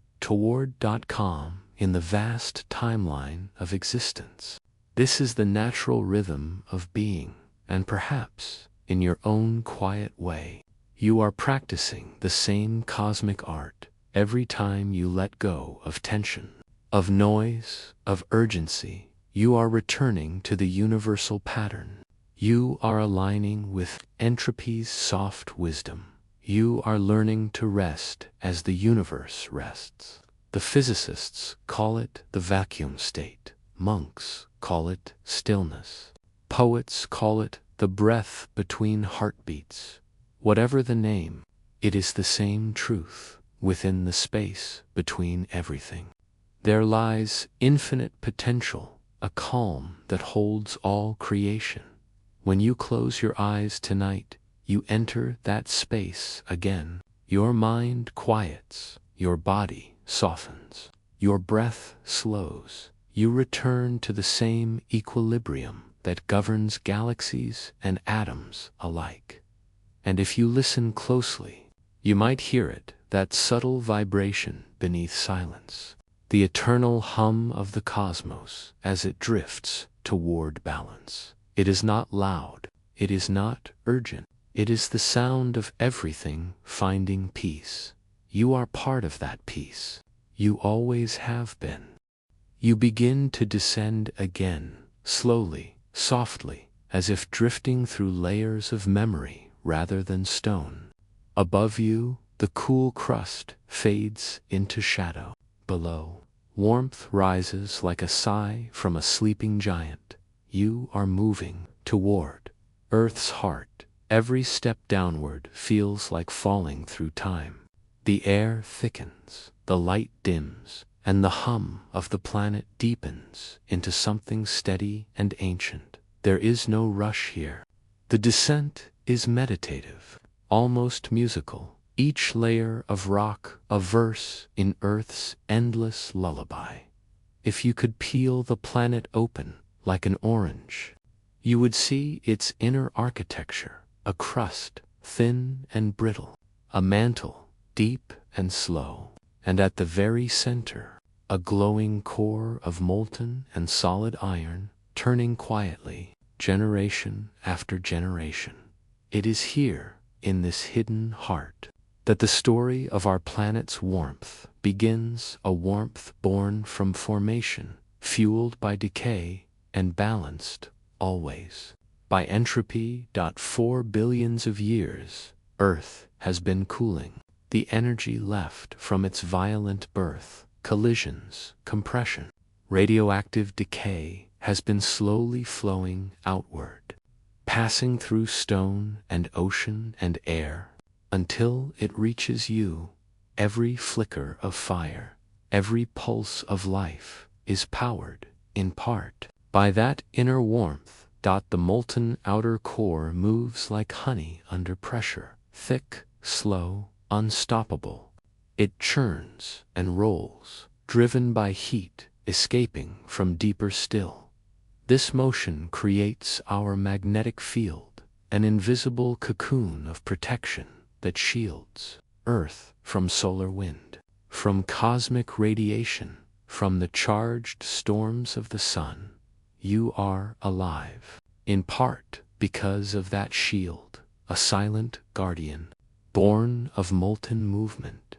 in the vast timeline of existence. This is the natural rhythm of being, and perhaps, in your own quiet way, you are practicing the same cosmic art every time you let go of tension, of noise, of urgency. You are returning to the universal pattern. You are aligning with entropy's soft wisdom. You are learning to rest as the universe rests. The physicists call it the vacuum state. Monks call it stillness. Poets call it the breath between heartbeats. Whatever the name, it is the same truth. Within the space between everything, there lies infinite potential, a calm that holds all creation. When you close your eyes tonight, you enter that space again. Your mind quiets, your body softens, your breath slows. You return to the same equilibrium that governs galaxies and atoms alike. And if you listen closely, you might hear it, that subtle vibration beneath silence, the eternal hum of the cosmos as it drifts toward balance. It is not loud, it is not urgent, it is the sound of everything finding peace. You are part of that peace. You always have been. You begin to descend again, slowly, softly, as if drifting through layers of memory rather than stone. Above you, the cool crust fades into shadow. Below, warmth rises like a sigh from a sleeping giant. You are moving toward Earth's heart. Every step downward feels like falling through time. The air thickens, the light dims, and the hum of the planet deepens into something steady and ancient. There is no rush here. The descent is meditative, almost musical. each layer of rock a verse in Earth's endless lullaby. If you could peel the planet open like an orange, you would see its inner architecture, a crust, thin and brittle, a mantle, deep and slow, and at the very center, a glowing core of molten and solid iron, turning quietly, generation after generation. It is here, in this hidden heart, that the story of our planet's warmth begins, a warmth born from formation, fueled by decay, and balanced, always, by entropy. 4 billions of years, Earth has been cooling. The energy left from its violent birth, collisions, compression, radioactive decay, has been slowly flowing outward, passing through stone and ocean and air, until it reaches you. Every flicker of fire, every pulse of life, is powered, in part, by that inner warmth. The molten outer core moves like honey under pressure, thick, slow, unstoppable. It churns and rolls, driven by heat, escaping from deeper still. This motion creates our magnetic field, an invisible cocoon of protection that shields Earth from solar wind, from cosmic radiation, from the charged storms of the sun. You are alive, in part because of that shield, a silent guardian, born of molten movement.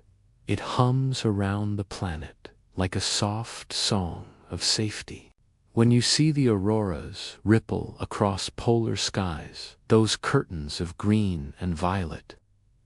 It hums around the planet like a soft song of safety. When you see the auroras ripple across polar skies, those curtains of green and violet,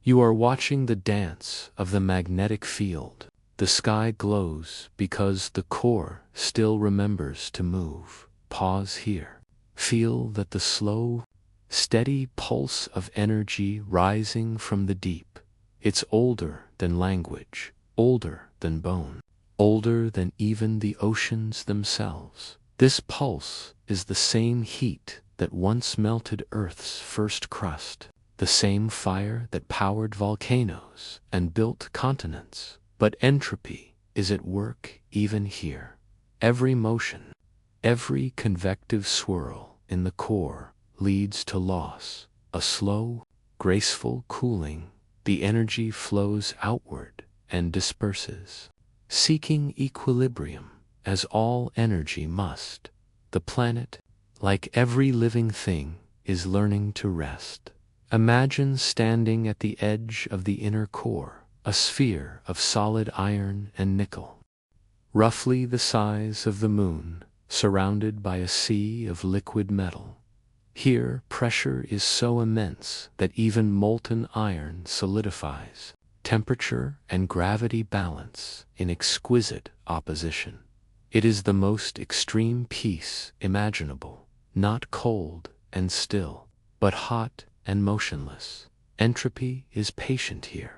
you are watching the dance of the magnetic field. The sky glows because the core still remembers to move. Pause here. Feel that the slow, steady pulse of energy rising from the deep. It's older than language, older than bone, older than even the oceans themselves. This pulse is the same heat that once melted Earth's first crust, the same fire that powered volcanoes and built continents. But entropy is at work even here. Every motion, every convective swirl in the core leads to loss, a slow, graceful cooling. The energy flows outward and disperses, seeking equilibrium, as all energy must. The planet, like every living thing, is learning to rest. Imagine standing at the edge of the inner core, a sphere of solid iron and nickel, roughly the size of the moon, surrounded by a sea of liquid metal. Here, pressure is so immense that even molten iron solidifies. Temperature and gravity balance in exquisite opposition. It is the most extreme peace imaginable, not cold and still, but hot and motionless. Entropy is patient here.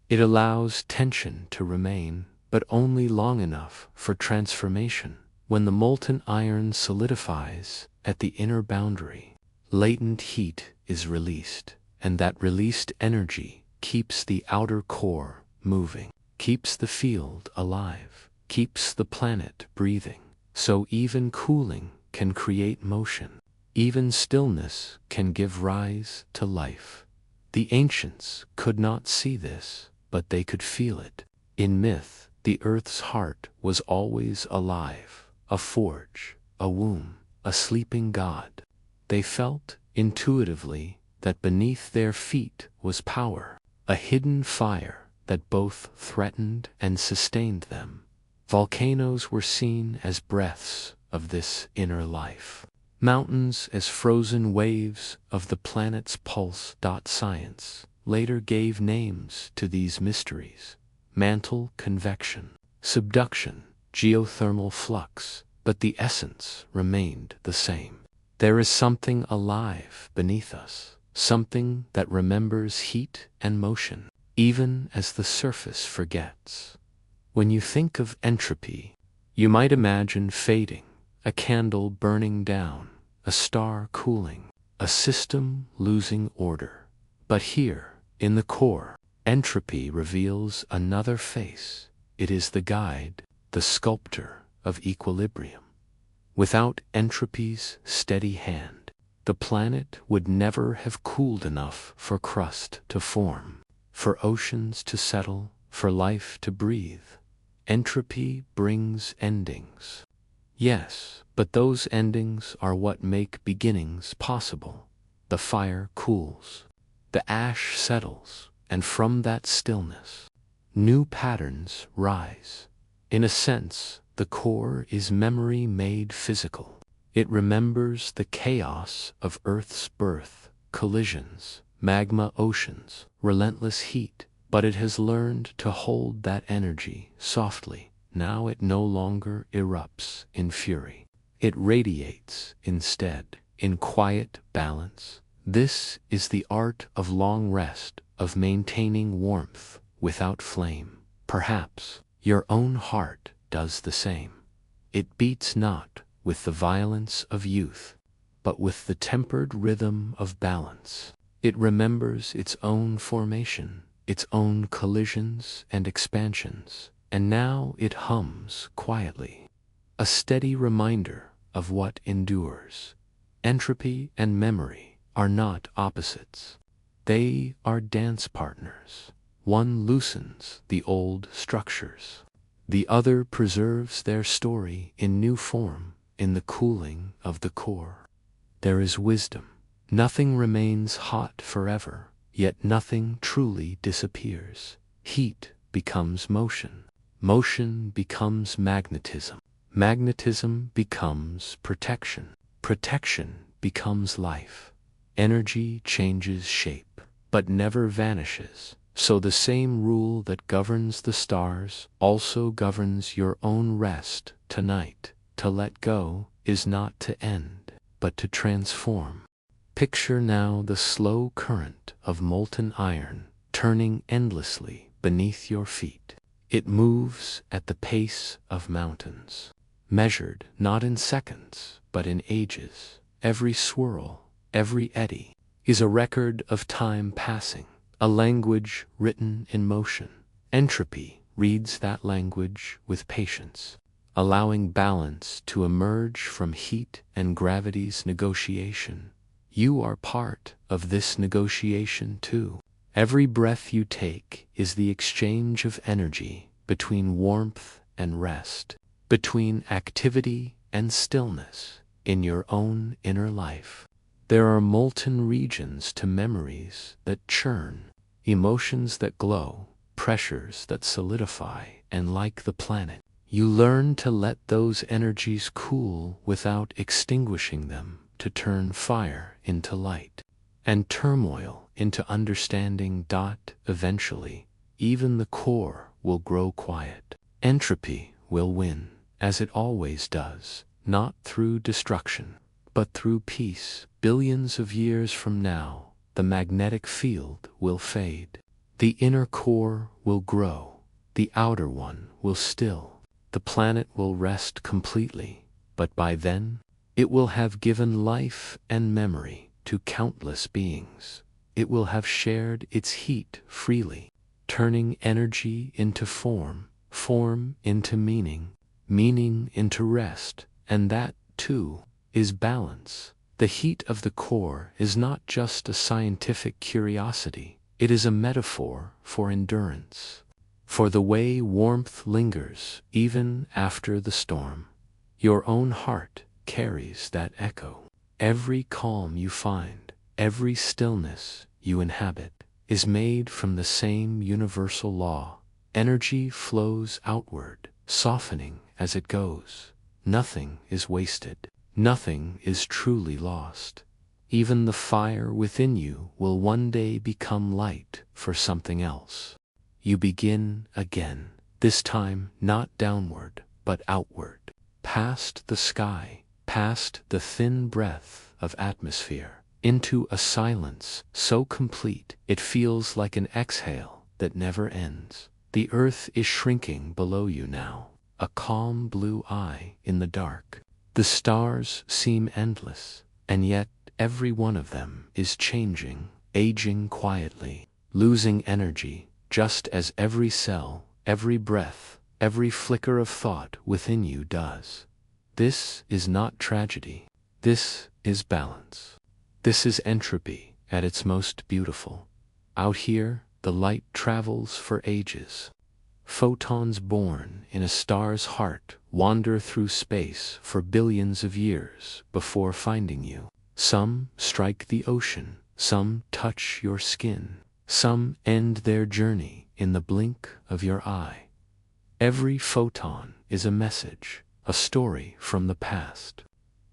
It allows tension to remain, but only long enough for transformation. When the molten iron solidifies at the inner boundary, latent heat is released, and that released energy keeps the outer core moving, keeps the field alive, keeps the planet breathing. So even cooling can create motion. Even stillness can give rise to life. The ancients could not see this, but they could feel it. In myth, the Earth's heart was always alive, a forge, a womb, a sleeping god. They felt, intuitively, that beneath their feet was power, a hidden fire that both threatened and sustained them. Volcanoes were seen as breaths of this inner life. Mountains as frozen waves of the planet's pulse. Science later gave names to these mysteries: mantle convection, subduction, geothermal flux, but the essence remained the same. There is something alive beneath us, something that remembers heat and motion, even as the surface forgets. When you think of entropy, you might imagine fading, a candle burning down, a star cooling, a system losing order. But here, in the core, Entropy reveals another face. It is the guide, the sculptor of equilibrium. Without entropy's steady hand, the planet would never have cooled enough for crust to form, for oceans to settle, for life to breathe. Entropy brings endings. Yes, but those endings are what make beginnings possible. The fire cools, the ash settles, and from that stillness, new patterns rise. In a sense, the core is memory made physical. It remembers the chaos of Earth's birth, collisions, magma oceans, relentless heat, but it has learned to hold that energy softly. Now it no longer erupts in fury. It radiates instead, in quiet balance. This is the art of long rest, of maintaining warmth without flame. Perhaps your own heart does the same. It beats not with the violence of youth, but with the tempered rhythm of balance. It remembers its own formation, its own collisions and expansions, and now it hums quietly, a steady reminder of what endures. Entropy and memory are not opposites. They are dance partners. One loosens the old structures. The other preserves their story in new form, in the cooling of the core. There is wisdom. Nothing remains hot forever, yet nothing truly disappears. Heat becomes motion. Motion becomes magnetism. Magnetism becomes protection. Protection becomes life. Energy changes shape, but never vanishes. So the same rule that governs the stars also governs your own rest tonight. To let go is not to end, but to transform. Picture now the slow current of molten iron turning endlessly beneath your feet. It moves at the pace of mountains, measured not in seconds, but in ages. Every swirl, every eddy, is a record of time passing, a language written in motion. Entropy reads that language with patience, allowing balance to emerge from heat and gravity's negotiation. You are part of this negotiation too. Every breath you take is the exchange of energy between warmth and rest, between activity and stillness in your own inner life. There are molten regions to memories that churn, emotions that glow, pressures that solidify, and like the planet, you learn to let those energies cool without extinguishing them, to turn fire into light, and turmoil into understanding. Eventually, even the core will grow quiet. Entropy will win, as it always does, not through destruction, but through peace. Billions of years from now, the magnetic field will fade. The inner core will grow. The outer one will still. The planet will rest completely, but by then, it will have given life and memory to countless beings. It will have shared its heat freely, turning energy into form, form into meaning, meaning into rest, and that, too, is balance. The heat of the core is not just a scientific curiosity, it is a metaphor for endurance, for the way warmth lingers even after the storm. Your own heart carries that echo. Every calm you find, every stillness you inhabit, is made from the same universal law. Energy flows outward, softening as it goes. Nothing is wasted. Nothing is truly lost. Even the fire within you will one day become light for something else. You begin again, this time not downward, but outward, past the sky, past the thin breath of atmosphere, into a silence so complete it feels like an exhale that never ends. The earth is shrinking below you now, a calm blue eye in the dark. The stars seem endless, and yet every one of them is changing, aging quietly, losing energy, just as every cell, every breath, every flicker of thought within you does. This is not tragedy. This is balance. This is entropy at its most beautiful. Out here, the light travels for ages. Photons born in a star's heart wander through space for billions of years before finding you. Some strike the ocean, some touch your skin, some end their journey in the blink of your eye. Every photon is a message, a story from the past.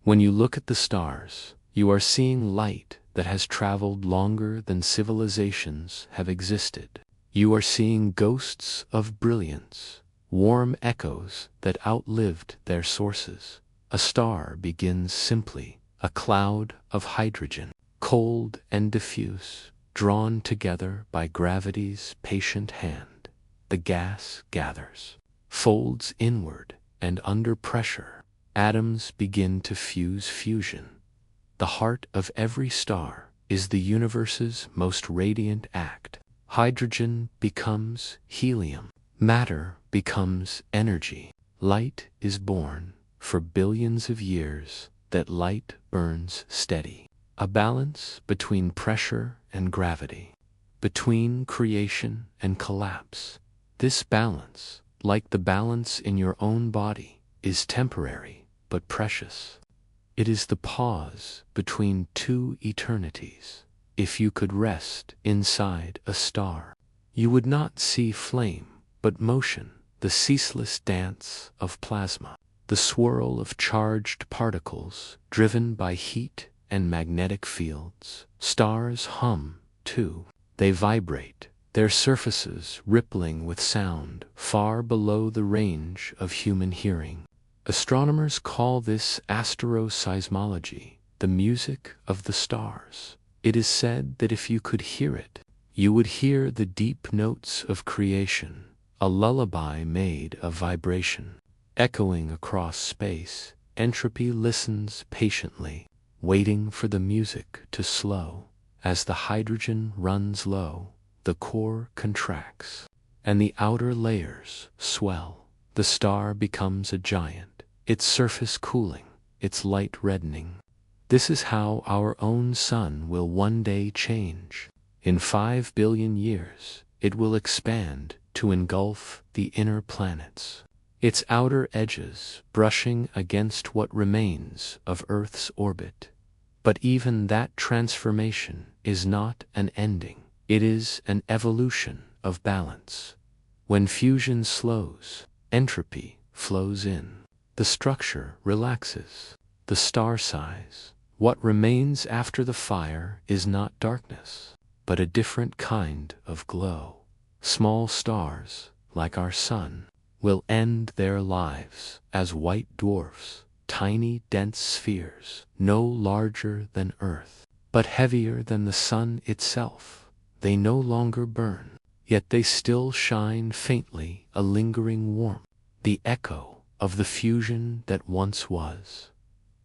When you look at the stars, you are seeing light that has traveled longer than civilizations have existed. You are seeing ghosts of brilliance, warm echoes that outlived their sources. A star begins simply, a cloud of hydrogen, cold and diffuse, drawn together by gravity's patient hand. The gas gathers, folds inward, and under pressure, atoms begin to fuse fusion. The heart of every star is the universe's most radiant act. Hydrogen becomes helium. Matter becomes energy. Light is born. For billions of years, that light burns steady. A balance between pressure and gravity, between creation and collapse. This balance, like the balance in your own body, is temporary but precious. It is the pause between two eternities. If you could rest inside a star, you would not see flame, but motion, the ceaseless dance of plasma, the swirl of charged particles driven by heat and magnetic fields. Stars hum, too. They vibrate, their surfaces rippling with sound far below the range of human hearing. Astronomers call this asteroseismology, the music of the stars. It is said that if you could hear it, you would hear the deep notes of creation, a lullaby made of vibration. Echoing across space, entropy listens patiently, waiting for the music to slow. As the hydrogen runs low, the core contracts, and the outer layers swell. The star becomes a giant, its surface cooling, its light reddening. This is how our own sun will one day change. In 5 billion years, it will expand to engulf the inner planets, its outer edges brushing against what remains of Earth's orbit. But even that transformation is not an ending. It is an evolution of balance. When fusion slows, entropy flows in. The structure relaxes. The star sighs. What remains after the fire is not darkness, but a different kind of glow. Small stars, like our sun, will end their lives as white dwarfs, tiny dense spheres, no larger than Earth, but heavier than the sun itself. They no longer burn, yet they still shine faintly, a lingering warmth, the echo of the fusion that once was.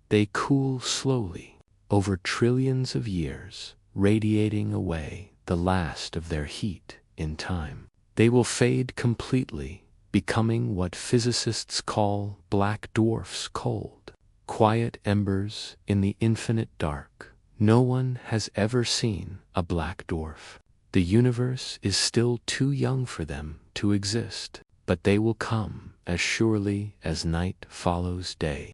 They cool slowly, over trillions of years, radiating away the last of their heat in time. They will fade completely, becoming what physicists call black dwarfs, cold, quiet embers in the infinite dark. No one has ever seen a black dwarf. The universe is still too young for them to exist, but they will come as surely as night follows day.